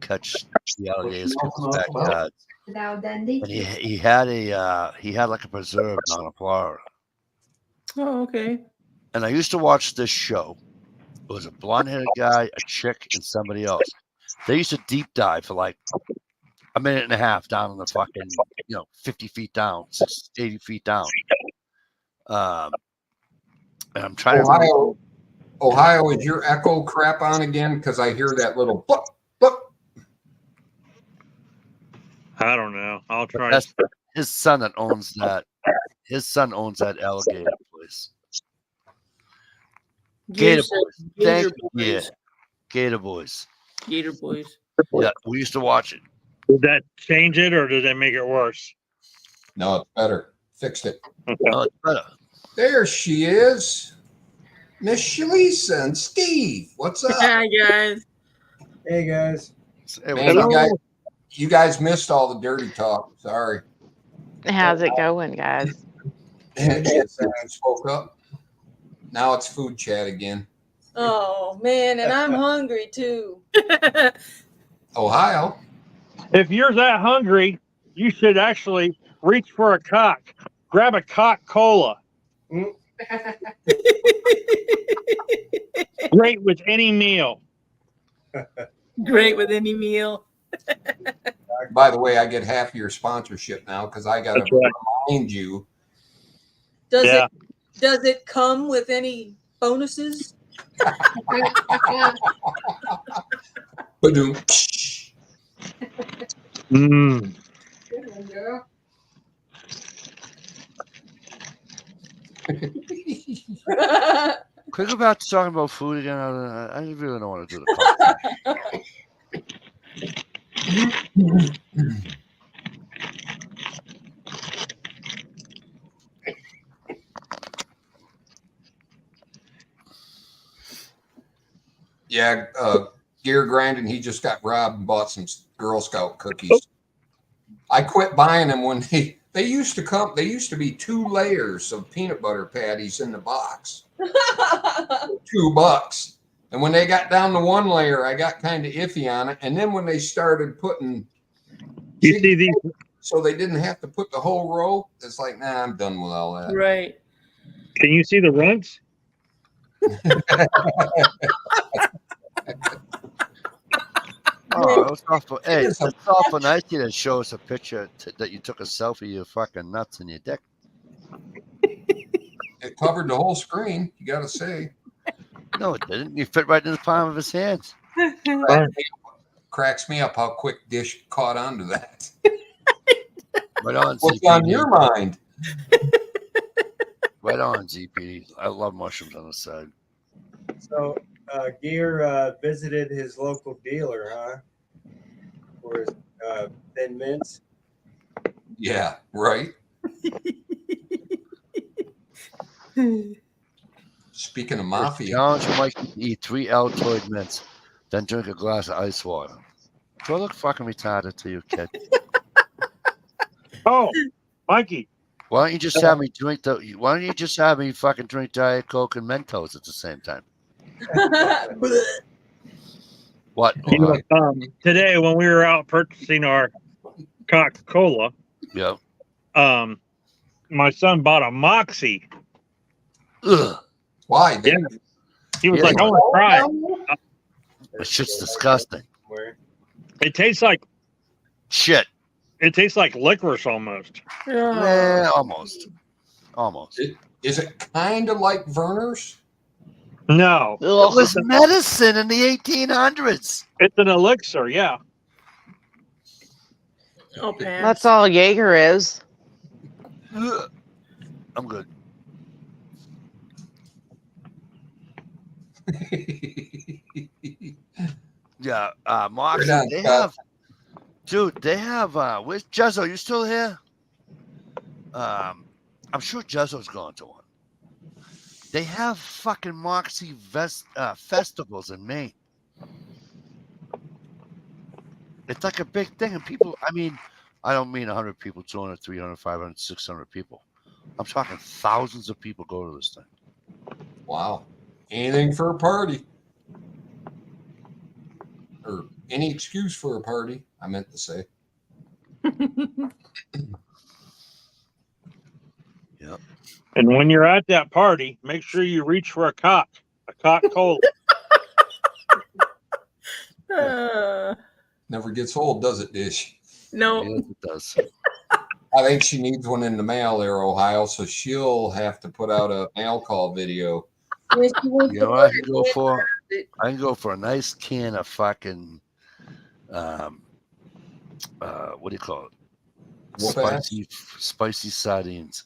catch the alligators in the backyard. Now Dundee. And he had like a preserve down in Florida. Oh, okay. And I used to watch this show. It was a blonde-headed guy, a chick, and somebody else. They used to deep dive for like a minute and a half down in the fucking, 50 feet down, 80 feet down. And I'm trying to remember. Ohio, is your echo crap on again? Because I hear that little boop, boop. I don't know. I'll try. That's his son that owns that. His son owns that alligator place. Gator Boys. Gator Thank you. Yeah. Gator Boys. Gator Boys. Yeah, we used to watch it. Did that change it or did that make it worse? No, it's better. Fixed it. Okay. Oh, it's better. There she is. Miss Shalisa and Steve. What's up? Hi, guys. Hey guys. Hey, Man, what's up? you guys missed all the dirty talk. Sorry. How's it going, guys? Yes, I spoke up. Now it's food chat again. Oh man, and I'm hungry too. Ohio. If you're that hungry, you should actually reach for a cock. Grab a cock cola. Great with any meal. Great with any meal. By the way, I get half of your sponsorship now because I got to That's right. remind you. Does it come with any bonuses? Ba-doom. Mm. Good one, girl. Quick about talking about food again. I really don't want to do the podcast. Yeah, Gear Grinding, he just got robbed and bought some Girl Scout cookies. I quit buying them when they used to come. They used to be 2 layers of peanut butter patties in the box, $2. And when they got down to 1 layer, I got kind of iffy on it. And then when they started putting, You see these? so they didn't have to put the whole row, it's like, nah, I'm done with all that. Right. Can you see the runts? Oh, it was awful. Hey, It is it's awful nice you to show us a picture that you took a selfie of your fucking nuts and your dick. It covered the whole screen, you got to say. No, it didn't. You fit right in the palm of his hands. Cracks me up how quick Dish caught on to that. Right on, What's ZPD. on your mind? Right on, ZPD. I love mushrooms on the side. So Gear visited his local dealer, huh? For his Thin Mints. Yeah, Speaking of mafia, Challenge Mikey to eat 3 Altoid mints, then drink a glass of ice water. Do I look fucking retarded to you, kid? Oh, Mikey. Why don't you just have me drink Why don't you just have me fucking drink Diet Coke and Mentos at the same time? What? You know, today when we were out purchasing our Coca-Cola, Yeah. My son bought a Moxie. Ugh. why? Yeah. He was Yeah. like, I want to try it. That shit's disgusting. It tastes like Shit. it tastes like licorice almost. Yeah, almost. Almost. Is it kind of like Verner's? No. It was medicine in the 1800s. It's an elixir, yeah. Oh, Pam. That's all Jaeger is. Ugh. I'm good. Yeah, Moxie, Right on, they Scott. have, dude, they have, where's Jezzo? You still here? I'm sure Jezzo's gone to one. They have fucking Moxie festivals in Maine. It's like a big thing, and people, I mean, I don't mean 100 people, 200, 300, 500, 600 people. I'm talking thousands of people go to this thing. Wow. Anything for a party. Or any excuse for a party, I meant to say. Yep. And when you're at that party, make sure you reach for a cock cola. Never gets old, does it, Dish? No. Yes, it does. I think she needs one in the mail there, Ohio, so she'll have to put out a mail call video. You know what I can go for? I can go for a nice can of fucking, what do you call it? Whoop-ass? Spicy sardines.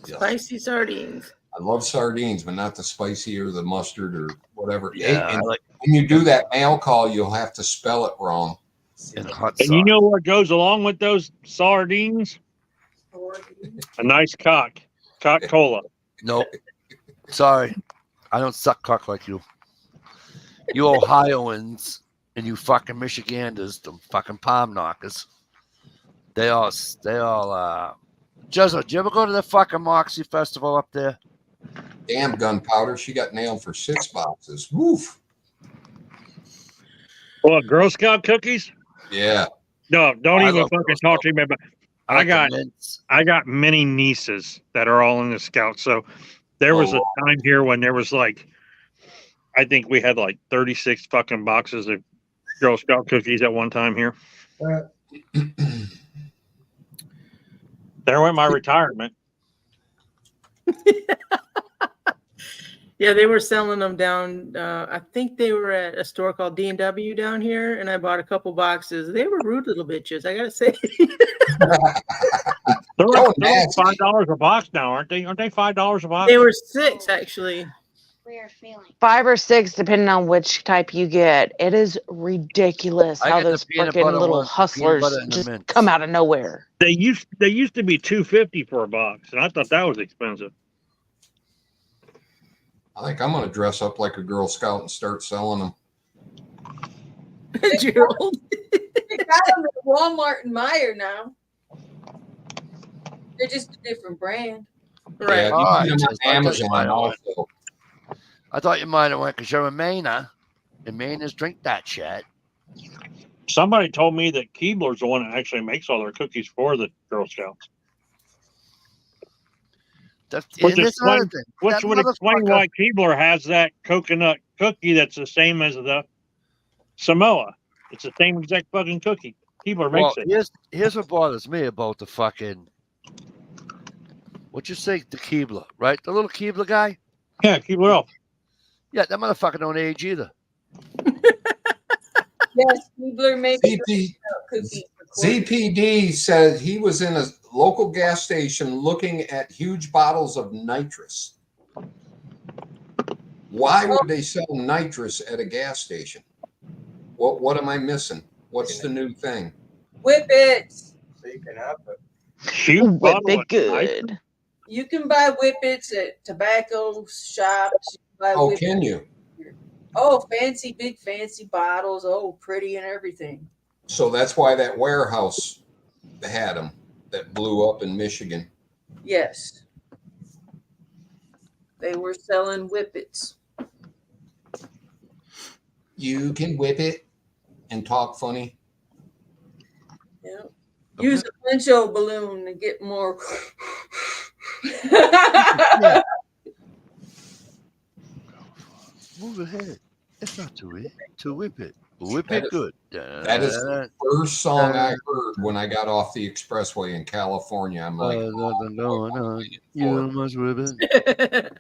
Yes. Spicy sardines. I love sardines, but not the spicy or the mustard or whatever. Yeah, And I like when you do that mail call, you'll have to spell it wrong. and hot And sauce. you know what goes along with those sardines? A nice cock cola. Nope. Sorry. I don't suck cock like you. You Ohioans and you fucking Michiganders, the fucking palm knockers. They all Jezzo, did you ever go to the fucking Moxie Festival up there? Damn gunpowder. She got nailed for 6 boxes. Woof. What, Girl Scout cookies? Yeah. No, don't I even love fucking Girl talk Scout. to me about. I I like the got mints. I got many nieces that are all in the Scouts. So there was a time here when there was like, I think we had like 36 fucking boxes of Girl Scout cookies at one time here. There went my retirement. Yeah, they were selling them down. I think they were at a store called D&W down here, and I bought a couple boxes. They were rude little bitches, I gotta say. They're Oh, like nasty. $5 a box now, aren't they? Aren't they $5 a box? They were 6 actually. We are feeling. 5 or 6, depending on which type you get. It is ridiculous I how get the those peanut freaking butter little ones, the peanut hustlers butter and the just mints. come out of nowhere. They used to be $2.50 for a box, and I thought that was expensive. I think I'm going to dress up like a Girl Scout and start selling them. Gerald. We got them at Walmart and Meijer now. They're just a different brand. Right. Yeah, All right, you can just- on I just Amazon might have went. also. I thought you might have went because you're a Mainer. And Mainers drink that shit. Somebody told me that Keebler's the one that actually makes all their cookies for the Girl Scouts. That's, Which and that's another thing. Which That would explain motherfucker- why Keebler has that coconut cookie that's the same as the Samoa. It's the same exact fucking cookie. Keebler Well, makes it. here's what bothers me about the fucking. What you say, the Keebler, right? The little Keebler guy. Yeah, Keebler Elf. Yeah, that motherfucker don't age either. Yes, Keebler makes ZP, cookies. ZPD said he was in a local gas station looking at huge bottles of nitrous. Why would they sell nitrous at a gas station? What am I missing? What's the new thing? Whip it. So you can have it. Huge Whip bottle it of nitrous? good. You can buy whippets at tobacco shops. You can buy Oh, whippets. can you? Oh, fancy, big fancy bottles. Oh, pretty and everything. So that's why that warehouse had them that blew up in Michigan. Yes. They were selling whippets. You can whip it and talk funny. Yeah. Use a Pincho balloon to get more. Move ahead. It's not to whip it. Whip it good. That is the first song I heard when I got off the expressway in California. I'm like, nothing going on. You must whip it. as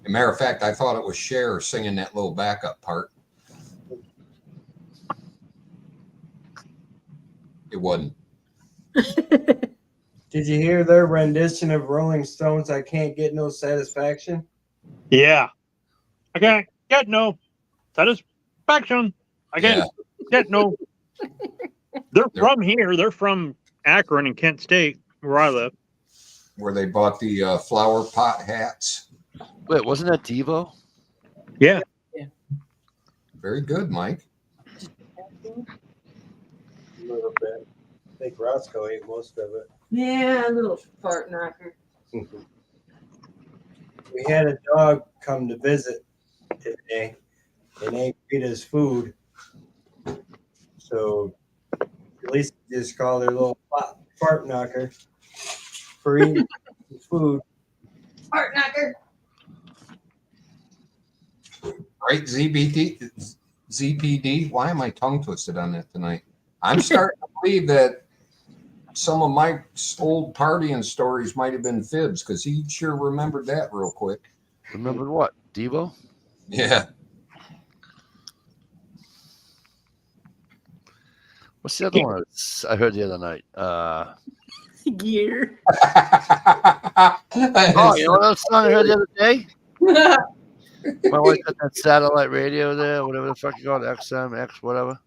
a matter of fact, I thought it was Cher singing that little backup part. It wasn't. Did you hear their rendition of Rolling Stones? I Can't Get No Satisfaction. Yeah. I can't get no satisfaction. I can't get no. They're from here. They're from Akron and Kent State, where I live. Where they bought the flower pot hats. Wait, wasn't that Devo? Yeah. Very good, Mike. A little bit. I think Roscoe ate most of it. Yeah, a little fart knocker. We had a dog come to visit today and ate Rita's food. So at least just called her little fart knocker for eating food. Fart knocker. Right, ZPD? Why am I tongue twisted on that tonight? I'm starting to believe that some of Mike's old partying stories might have been fibs because he sure remembered that real quick. Remembered what? Devo? Yeah. What's the other one I heard the other night? Gear. Oh, you know what song I heard the other day? My wife got that satellite radio there, whatever the fuck you call it, XM, X, whatever.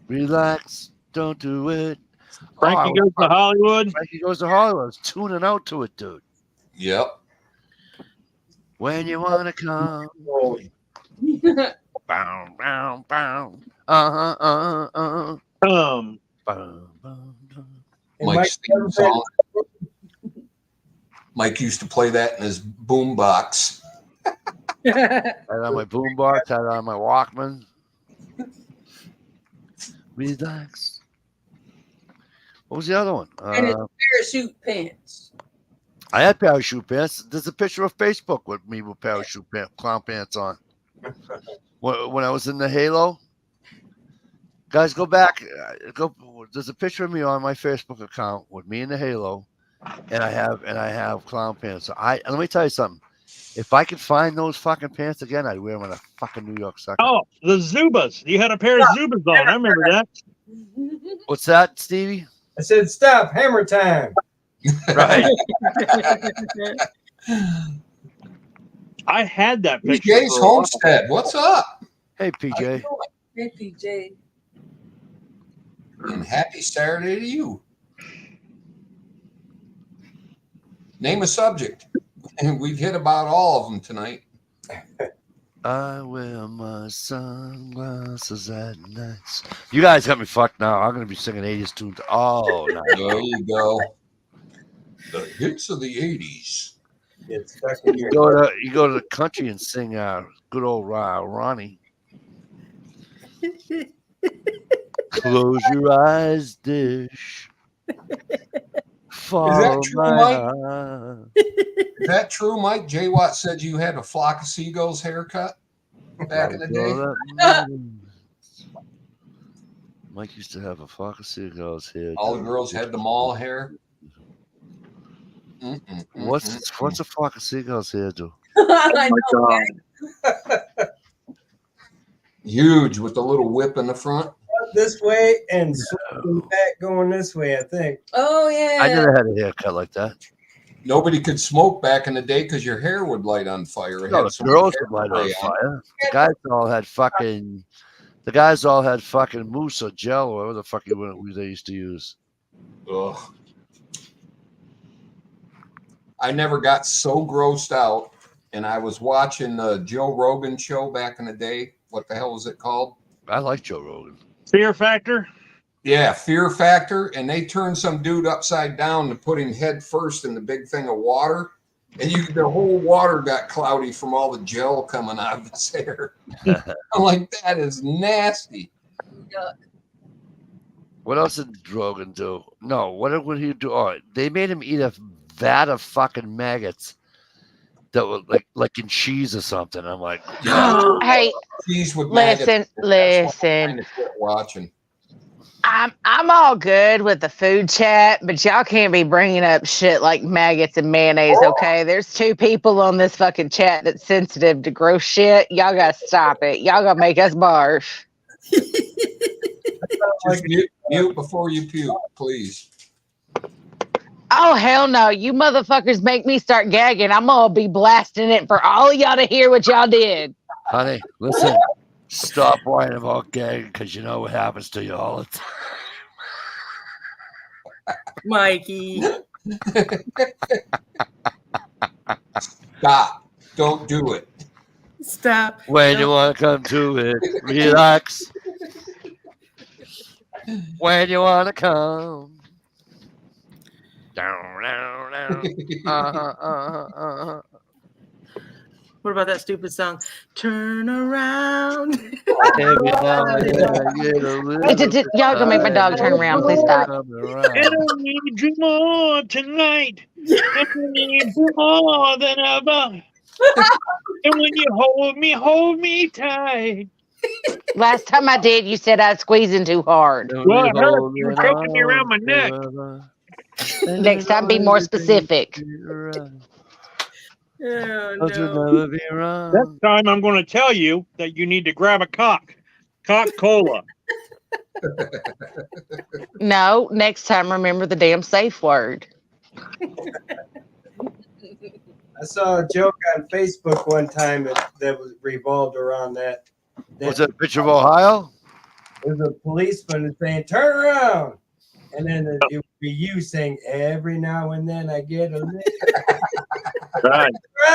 Relax, don't do it. Frankie Goes to Hollywood. Frankie Goes to Hollywood. I was tuning out to it, dude. Yep. When you want to come. Bow, bow, bow. Bow, bow, bow. Mike's theme song. Mike used to play that in his boom box. I had on my boombox, had on my Walkman. Relax. What was the other one? And his parachute pants. I had parachute pants. There's a picture of Facebook with me with parachute clown pants on. When I was in the Halo. Guys, go back. There's a picture of me on my Facebook account with me in the Halo, and I have clown pants. So let me tell you something. If I could find those fucking pants again, I'd wear them in a fucking New York sucker. Oh, the Zubas. You had a pair of Zubas on. I remember that. What's that, Stevie? I said, stop, hammer time. Right. I had that picture. PJ's Homestead. What's up? Hey, PJ. Hey, PJ. And happy Saturday to you. Name a subject. And we've hit about all of them tonight. I wear my sunglasses at night. You guys got me fucked now. I'm going to be singing 80s tunes all night. There you go. The hits of the 80s. It's stuck in your You go to the country and sing good old Ronnie. Close your eyes, dish. Is that true, Mike? Eye. Is that true, Mike? J. Watt said you had a flock of seagulls haircut back in the day. Mike used to have a flock of seagulls here. All the girls had the mall hair. What's a flock of seagulls here do? I know. Huge with the little whip in the front. this way and swinging back going this way, I think. Oh yeah. I never had a haircut like that. Nobody could smoke back in the day because your hair would light on fire. It No, had the so girls much would light hair on spray fire. The guys all had fucking mousse or gel or whatever the fuck they used to use. Ugh. I never got so grossed out, and I was watching the Joe Rogan show back in the day. What the hell was it called? I like Joe Rogan. Fear Factor. Yeah, Fear Factor, and they turned some dude upside down to put him head first in the big thing of water, and the whole water got cloudy from all the gel coming out of his hair. I'm like, that is nasty. Yuck. What else did Rogan do? No, what would he do? Oh, they made him eat a vat of fucking maggots that were like in cheese or something. I'm like, Hey, Cheese with listen, maggots. That's what I'm listen. trying to quit watching. I'm all good with the food chat, but y'all can't be bringing up shit like maggots and mayonnaise, okay? There's 2 people on this fucking chat that's sensitive to gross shit. Y'all gotta stop it. Y'all gotta make us barf. Just mute before you puke, please. Oh, hell no. You motherfuckers make me start gagging. I'm gonna be blasting it for all of y'all to hear what y'all did. honey, listen, stop whining about gagging because you know what happens to you all the time. Mikey. Stop. Don't do it. Stop. When you want to come to it, relax. When you want to come. Down, down, down. What about that stupid song? Turn around. Every now and then I get a little Y'all gonna make my dog turn around. Please stop. I don't need you more tonight. I need you more than ever. And when you hold me tight. Last time I did, you said I was squeezing too hard. Well, I heard you were choking me around my neck. Next time, be more specific. Oh, Don't you no. never be wrong. Next time I'm going to tell you that you need to grab a cock cola. No, next time, remember the damn safe word. I saw a joke on Facebook one time that was revolved around that. Was it a picture of Ohio? There's a policeman saying, "Turn around," and then it would be you saying, "Every now and then I get a little." Right.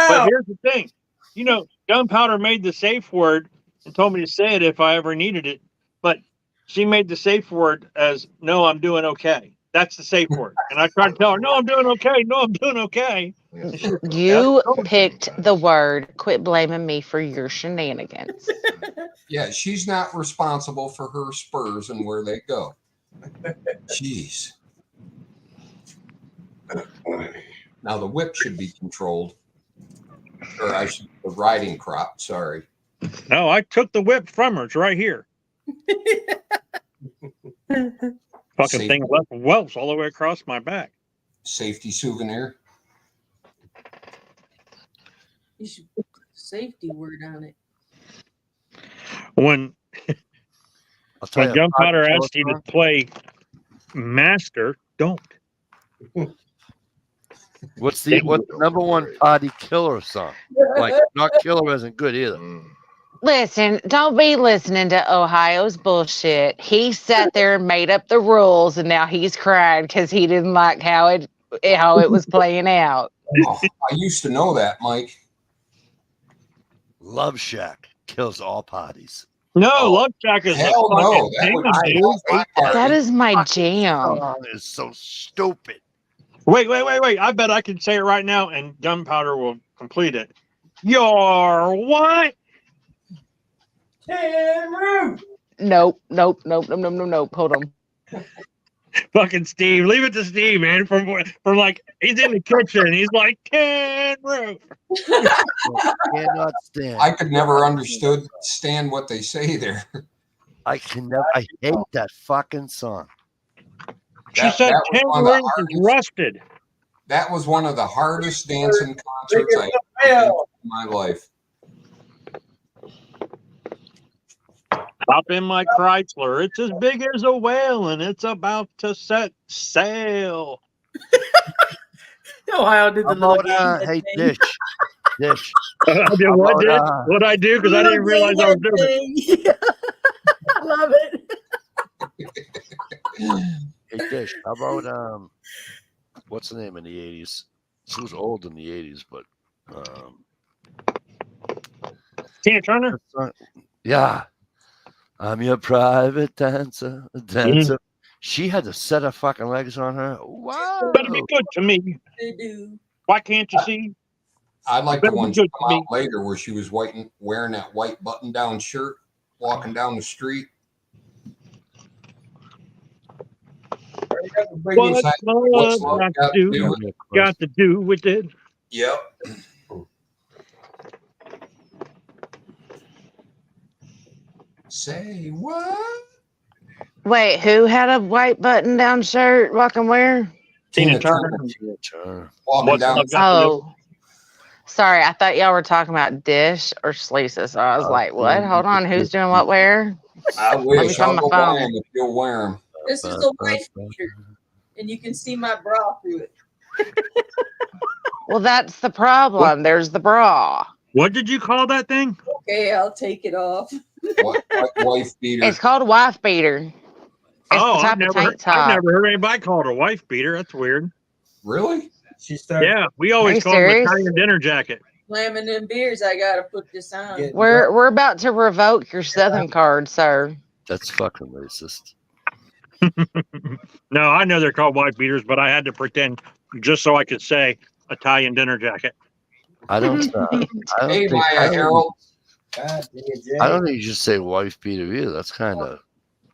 But here's the thing. You know, Gunpowder made the safe word and told me to say it if I ever needed it. But she made the safe word as, no, I'm doing okay. That's the safe word. And I tried to tell her, no, I'm doing okay. No, I'm doing okay. You picked the word. Quit blaming me for your shenanigans. Yeah, she's not responsible for her spurs and where they go. Jeez. Now the whip should be controlled. Or the riding crop, sorry. No, I took the whip from her. It's right here. Fucking thing left welts all the way across my back. Safety souvenir. You should put the safety word on it. When I'll Gunpowder asked you to play Master, don't. What's the number one party killer song? Like, not killer isn't good either. Listen, don't be listening to Ohio's bullshit. He sat there and made up the rules, and now he's crying because he didn't like how it was playing out. Oh, I used to know that, Mike. Love Shack kills all parties. No, Love Shack is hell no. That is my jam. Song is so stupid. Wait. I bet I can say it right now, and Gunpowder will complete it. You're what? Nope. Hold on. Fucking Steve. Leave it to Steve, man. From like, he's in the kitchen. He's like, Tin Roof. Cannot stand. I could never understand what they say there. I hate that fucking song. She said Tin Roof is rusted. That was one of the hardest dancing concerts I've ever been in my life. Hop in my Chrysler. It's as big as a whale, and it's about to set sail. Ohio did the little Hey, Dish. What I do? Because I didn't realize I was doing it. I love it. Hey, Tish, how about what's the name in the 80s? She was old in the 80s, but Tina Turner. yeah. I'm your private dancer, dancer. She had a set of fucking legs on her. Wow. Better be good to me. They do. Why can't you see? I like the Better be one good she to come me. out later where she was wearing that white button-down shirt, walking down the street. What's What's love love got to do? Got to do with it. Yep. Say what? Wait, who had a white button-down shirt? Walking where? Tina Turner. Walking What's down. love got to do? Oh, sorry. I thought y'all were talking about Dish or Sleesa. So I was like, what? Hold on. Who's doing what where? I Let me wish. find I'll my go buy phone. them if you'll wear them. This is a wife beater, and you can see my bra through it. Well, that's the problem. There's the bra. What did you call that thing? Okay, I'll take it off. Wife beater. It's called a wife beater. It's Oh, the I've type never, of tank I've top. never heard anybody call it a wife beater. That's weird. Really? She started. Yeah, we Are always you call it an serious? Italian dinner jacket. Slamming them beers, I gotta put this on. Getting We're about to revoke your Southern card, sir. That's fucking racist. No, I know they're called wife beaters, but I had to pretend just so I could say Italian dinner jacket. I don't. Hey, Maya Harold. God, Jay. I don't think you should say wife beater either. That's kind of.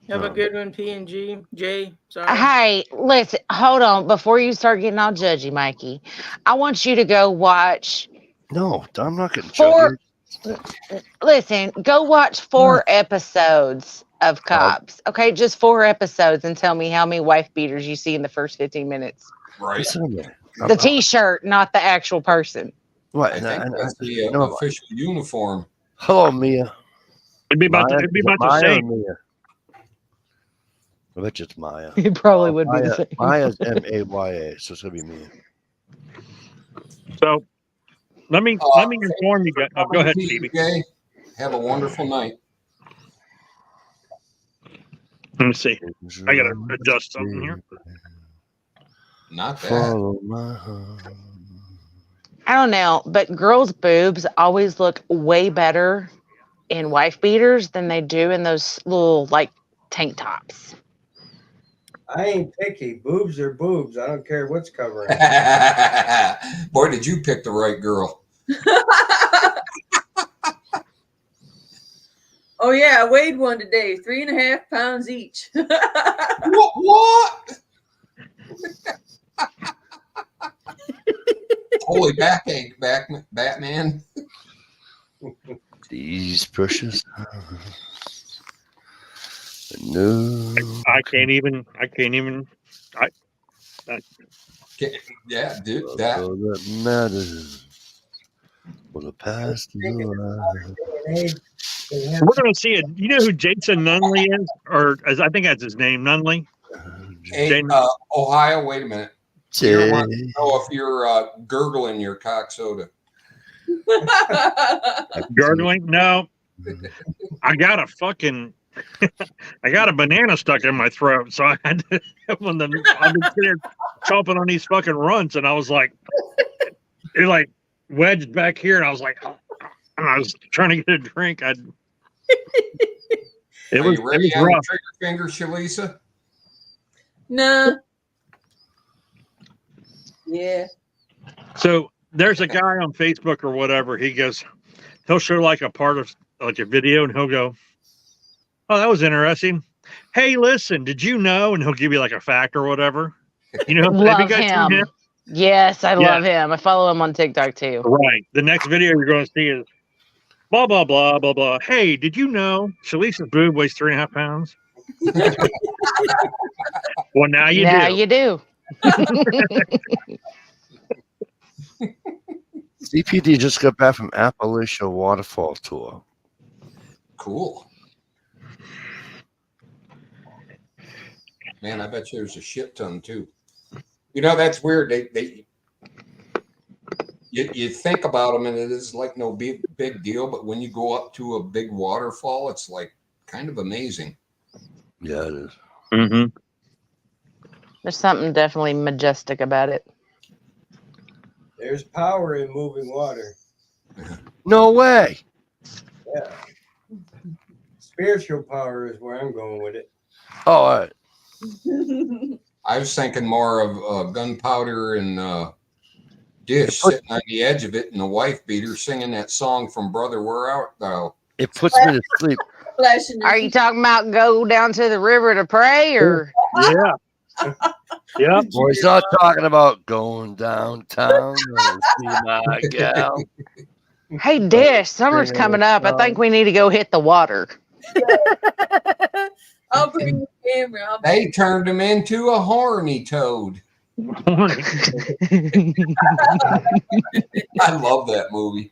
Have a good one, P&G. Jay, sorry. Hey, listen, hold on. Before you start getting all judgy, Mikey, I want you to go watch No, I'm not getting four. judgy. Listen, go watch 4 episodes of Cops. Okay, just 4 episodes, and tell me how many wife beaters you see in the first 15 minutes. Right. Listen to me. The T-shirt, not the actual person. What? I think that's the no, official uniform. hello, Mia. It'd be about, Maya, it'd be is it about the Maya or same. Mia? I bet you it's Maya. It probably would be the Maya, same. Maya's Maya, so it's gonna be Mia. So let me inform you guys. Oh, go ahead, Phoebe. Jay, have a wonderful night. Let me see. I gotta adjust something here. Not that. Follow my heart. I don't know, but girls' boobs always look way better in wife beaters than they do in those little like tank tops. I ain't picky. Boobs are boobs. I don't care what's covering. Boy, did you pick the right girl. Oh yeah, I weighed one today, 3.5 pounds each. What? Holy backache, Batman. These precious. No. I can't even. Yeah, dude, that. All that matters. For the past is alive. We're gonna see it. You know who Jason Nunley is, or as I think that's his name, Nunley. Hey, Ohio, wait a minute. You don't want to know if you're gurgling your cock soda. Gurgling? No. I got a fucking. I got a banana stuck in my throat, so I had to. When I've been sitting there chomping on these fucking runts, and I was like, it like wedged back here, and I was like, and I was trying to get a drink. It Are was you ready it on was the rough. trigger finger, Shalisa? Nah. Yeah. So there's a guy on Facebook or whatever. He goes, he'll show like a part of like a video, and he'll go, "Oh, that was interesting. Hey, listen, did you know?" And he'll give you like a fact or whatever. You know, have you Love guys seen him. Yes, I Yeah. love him. I follow him on TikTok too. Right. The next video you're going to see is blah, blah, blah, blah, blah. Hey, did you know Shalisa's boob weighs 3.5 pounds? Well, now you now do. you do. CPD just got back from Appalachia Waterfall Tour. Cool. Man, I bet you there's a shit ton too. You know, that's weird. You think about them and it is like no big deal, but when you go up to a big waterfall, it's like kind of amazing. Yeah, it is. Mm-hmm. There's something definitely majestic about it. There's power in moving water. No way. Yeah. Spiritual power is where I'm going with it. Oh, all right. I was thinking more of gunpowder and dish sitting on the edge of it, and the wife beater singing that song from Brother Where Art Thou. It puts me to sleep. Flashing Are you talking about go down to the river to pray, or Yeah. Yep. Well, he's not talking about going downtown to see my gal. hey, Dish, summer's coming up. I think we need to go hit the water. I'll bring the camera. They turned him into a horny toad. I love that movie.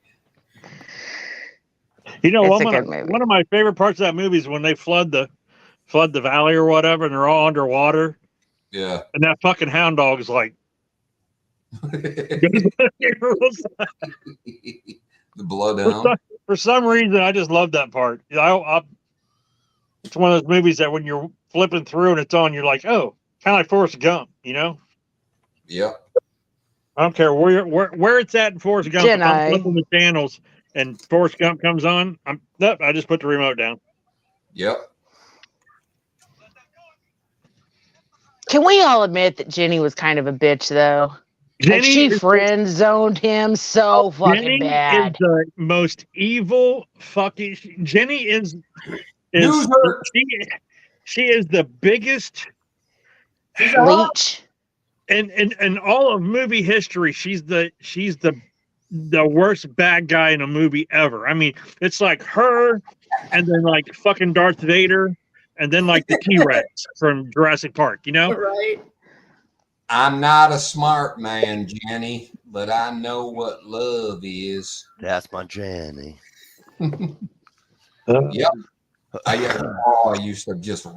You know, It's a one good movie. of my favorite parts of that movie is when they flood the valley or whatever, and they're all underwater, Yeah. and that fucking hound dog is like, The blood hound. for some reason, I just love that part. It's one of those movies that when you're flipping through and it's on, you're like, oh, kind of like Forrest Gump, you know? Yep. I don't care where it's at in Forrest Gump. If I'm Jedi. flipping the channels and Forrest Gump comes on, I just put the remote down. Yep. Can we all admit that Jenny was kind of a bitch, though? Like, she is- friend zoned him so fucking Jenny bad. is the most evil fucking. Jenny is Loser. she is the biggest Leech. in all of movie history. She's the worst bad guy in a movie ever. I mean, it's like her, and then like fucking Darth Vader, and then like the T-Rex from Jurassic Park. You know? Right. I'm not a smart man, Jenny, but I know what love is. That's my Jenny. Yep. I used to just. Yeah,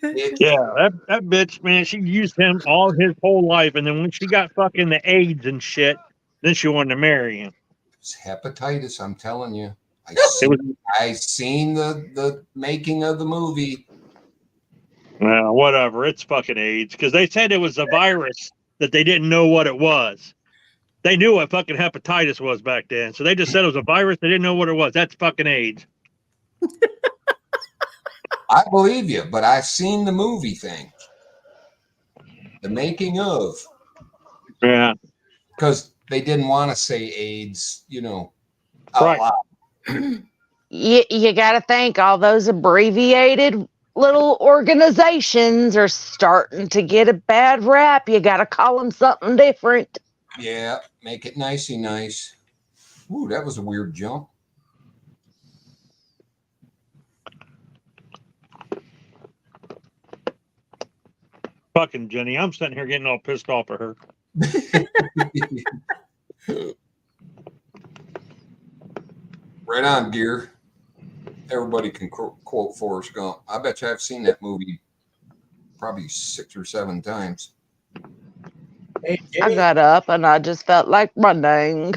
that bitch, man, she used him all his whole life, and then when she got fucking the AIDS and shit, then she wanted to marry him. It's hepatitis, I'm telling you. I seen the making of the movie. Well, whatever, it's fucking AIDS, because they said it was a virus that they didn't know what it was. They knew what fucking hepatitis was back then, so they just said it was a virus. They didn't know what it was. That's fucking AIDS. I believe you, but I've seen the movie thing. The making of. Yeah. Because they didn't want to say AIDS, out Right. loud. You got to think all those abbreviated little organizations are starting to get a bad rap. You got to call them something different. Yeah, make it nicey nice. Ooh, that was a weird jump. Fucking Jenny. I'm sitting here getting all pissed off at her. Right on, Gear. Everybody can quote Forrest Gump. I bet you I've seen that movie probably 6 or 7 times. Hey, I Jenny, got up and I just felt like running.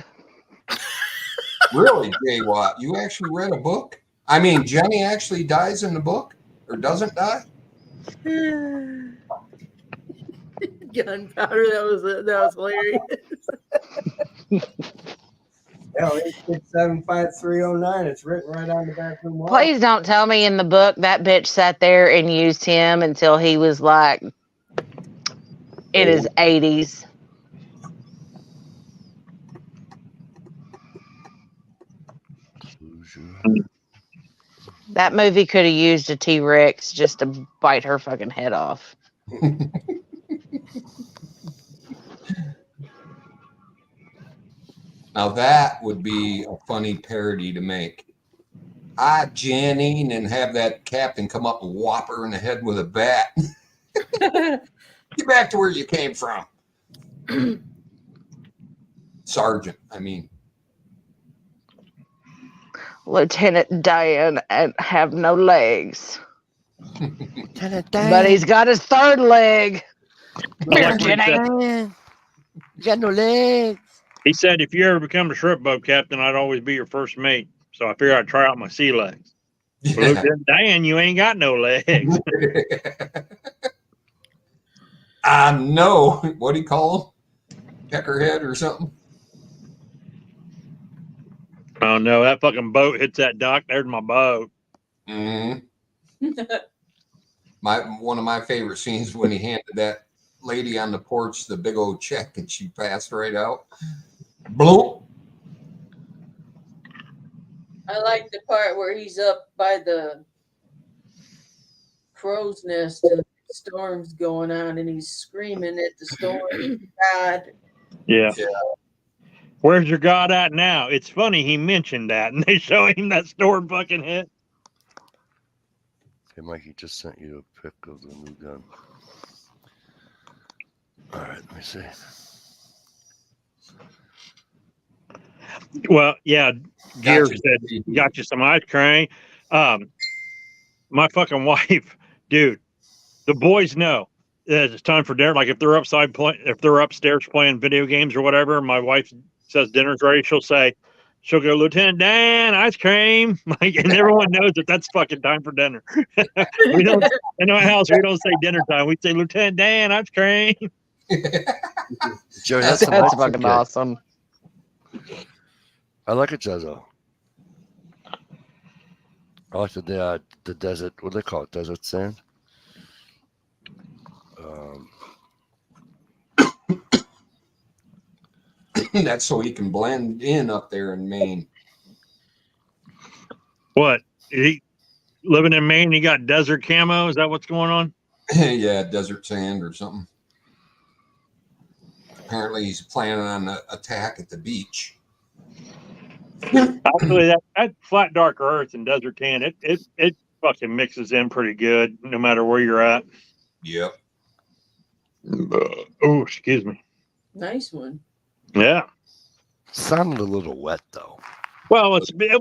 Really, Jay Watt? You actually read a book? I mean, Jenny actually dies in the book or doesn't die? Gunpowder. That was hilarious. hell, 8675309. It's written right on the bathroom wall. Please don't tell me in the book that bitch sat there and used him until he was like in his 80s. That movie could have used a T-Rex just to bite her fucking head off. Now that would be a funny parody to make. Jenny, and then have that captain come up and whop her in the head with a bat. Get back to where you came from. Sergeant, I mean. Lieutenant Dan and have no legs. Lieutenant But he's got his third leg. Like he Jenny. said- You got no legs. He said, if you ever become a shrimp boat captain, I'd always be your first mate. So I figured I'd try out my sea legs. Well, Lieutenant Dan, you ain't got no legs. I know. What do you call them? Peckerhead or something? Oh no, that fucking boat hits that dock. There's my boat. Mm-hmm. One of my favorite scenes when he handed that lady on the porch the big old check and she passed right out. Bloop. I like the part where he's up by the crow's nest and the storm's going on and he's screaming at the storm. God. Yeah. Yeah. Where's your God at now? It's funny he mentioned that, and they show him that storm fucking hit. Hey, Mikey just sent you a pic of the new gun. All right, let me see. Well, yeah, Gear Gotcha. said, got you some ice cream. My fucking wife, dude, the boys know that it's time for dinner. Like if they're upstairs playing video games or whatever, my wife says dinner's ready. She'll go, Lieutenant Dan, ice cream. Like, and everyone knows that that's fucking time for dinner. We don't, in our house, we don't say dinner time. We say, Lieutenant Dan, ice cream. Jerry, That's nice fucking kid. awesome. I like it, Jezzo. I like the desert. What do they call it? Desert sand. That's so he can blend in up there in Maine. What? Living in Maine, he got desert camo? Is that what's going on? Yeah, desert sand or something. Apparently, he's planning on an attack at the beach. Actually, that flat dark earth and desert tan, it fucking mixes in pretty good no matter where you're at. Yep. Oh, excuse me. Nice one. Yeah. Sounded a little wet though. Well, it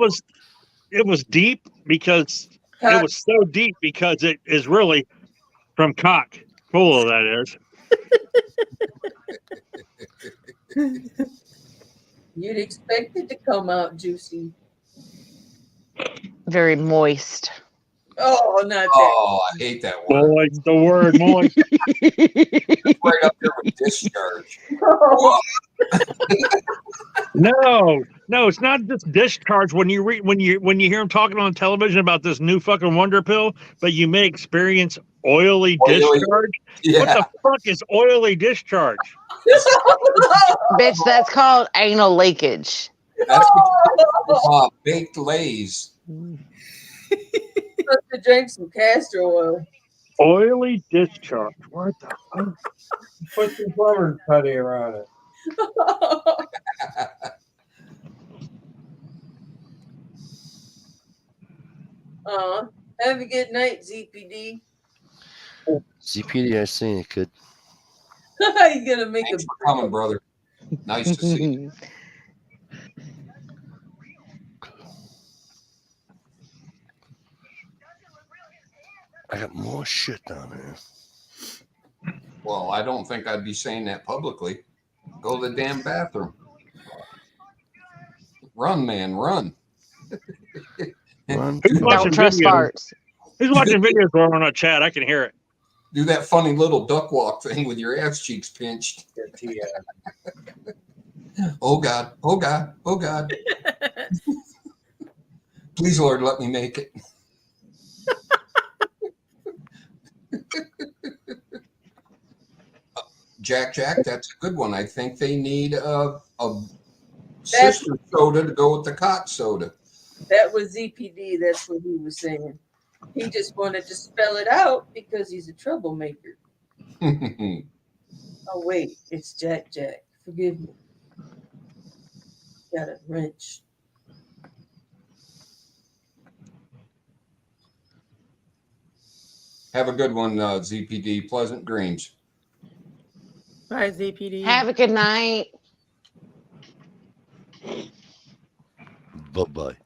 was deep because it was so deep because it is really from cock full of that is. You'd expect it to come out juicy. Very moist. Oh, not that. Oh, I hate that word. Moist, the word moist. Right up there with discharge. No, it's not just discharge. When you hear them talking on television about this new fucking wonder pill, but you may experience oily discharge. Yeah. What the fuck is oily discharge? Bitch, that's called anal leakage. That's what baked Lays. Supposed to drink some castor oil. Oily discharge. What the fuck? Put some plumber's putty around it. Have a good night, ZPD. ZPD, I seen it, kid. He's gonna make Thanks a for coming, brother. Nice to see you. I got more shit down there. Well, I don't think I'd be saying that publicly. Go to the damn bathroom. Run, man, run. Run. Don't trust farts. Who's watching videos where we're on chat? I can hear it. Do that funny little duck walk thing with your ass cheeks pinched. Oh, God. Oh, God. Oh, God. Please, Lord, let me make it. Jack, that's a good one. I think they need a sister soda to go with the cock soda. That was ZPD. That's what he was saying. He just wanted to spell it out because he's a troublemaker. Oh, wait. It's Jack. Forgive me. Got a wrench. Have a good one, ZPD. Pleasant dreams. Bye, ZPD. Have a good night. Bye-bye.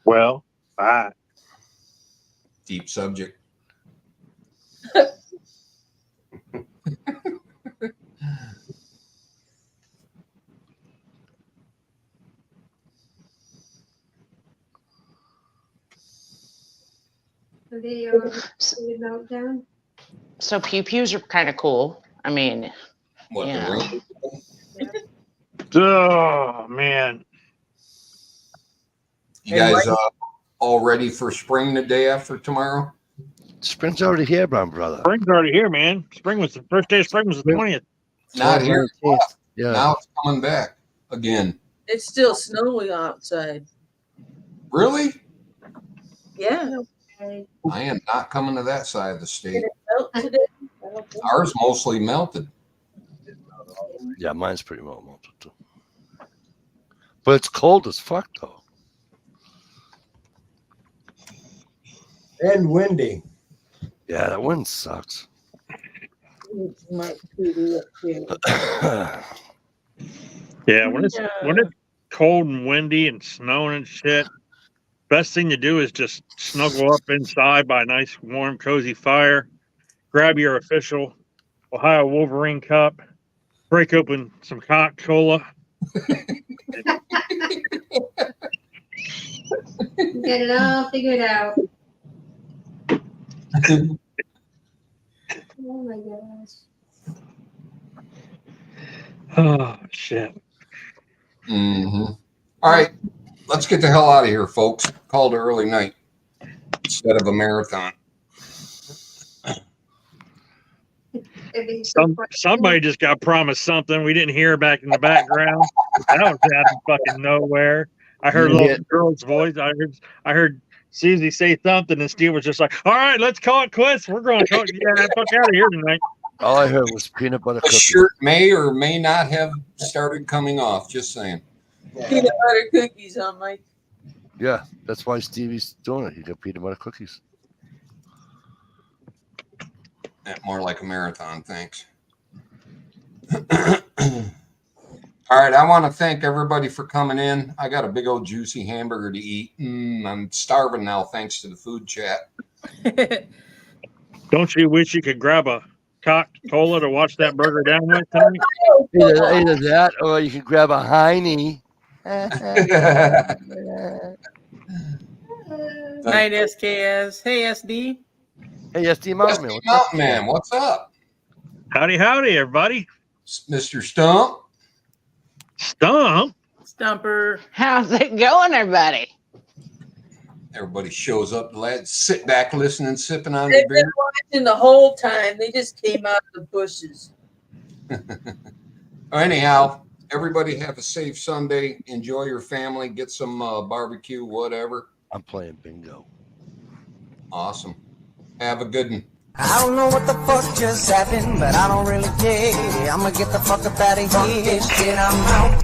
Well, bye. Deep subject. The meltdown. So pew pews are kind of cool. I mean, What, Yeah. the ring? Oh man. You guys all ready for spring the day after tomorrow? Spring's already here, my brother. Spring's already here, man. Spring was the first day of spring was the 20th. Not here. 19th. Yeah. Now it's coming back again. It's still snowing outside. Really? Yeah. I am not coming to that side of the state. Did it melt today? I don't think Ours mostly melted. Yeah, mine's pretty well melted too. But it's cold as fuck though. And windy. Yeah, that wind sucks. it might be up here. Yeah, when it's cold and windy and snowing and shit, best thing to do is just snuggle up inside by a nice, warm, cozy fire. Grab your official Ohio Wolverine cup. Break open some Coca-Cola. Get it all figured out. Oh my gosh. Oh shit! Mm-hmm. All right, let's get the hell out of here, folks. Called it early night instead of a marathon. Somebody just got promised something we didn't hear back in the background. That was out of fucking nowhere. I heard a little girl's voice. I heard Susie say something, and Steve was just like, "All right, let's call it quits. We're going to get the fuck out of here tonight." All I heard was peanut butter The cookies. shirt may or may not have started coming off. Just saying. Peanut butter cookies on Mike. Yeah, that's why Stevie's doing it. He got peanut butter cookies. More like a marathon, thanks. All right, I want to thank everybody for coming in. I got a big old juicy hamburger to eat. I'm starving now thanks to the food chat. Don't you wish you could grab a Coca-Cola to wash that burger down with tonight? Either that or you can grab a Heine. Night SKS. Hey SD. Hey, SD Mountain Man. Mountain Man, what's up? Howdy, howdy, everybody. Mr. Stump. Stump. Stumper. how's it going, everybody? Everybody shows up, lads. Sit back, listening, sipping on They've the been beer. watching the whole time. They just came out of the bushes. Anyhow, everybody have a safe Sunday. Enjoy your family. Get some barbecue, whatever. I'm playing bingo. Awesome. Have a good one. I don't know what the fuck just happened, but I don't really care. I'ma get the fuck up out of here. Shit, I'm out.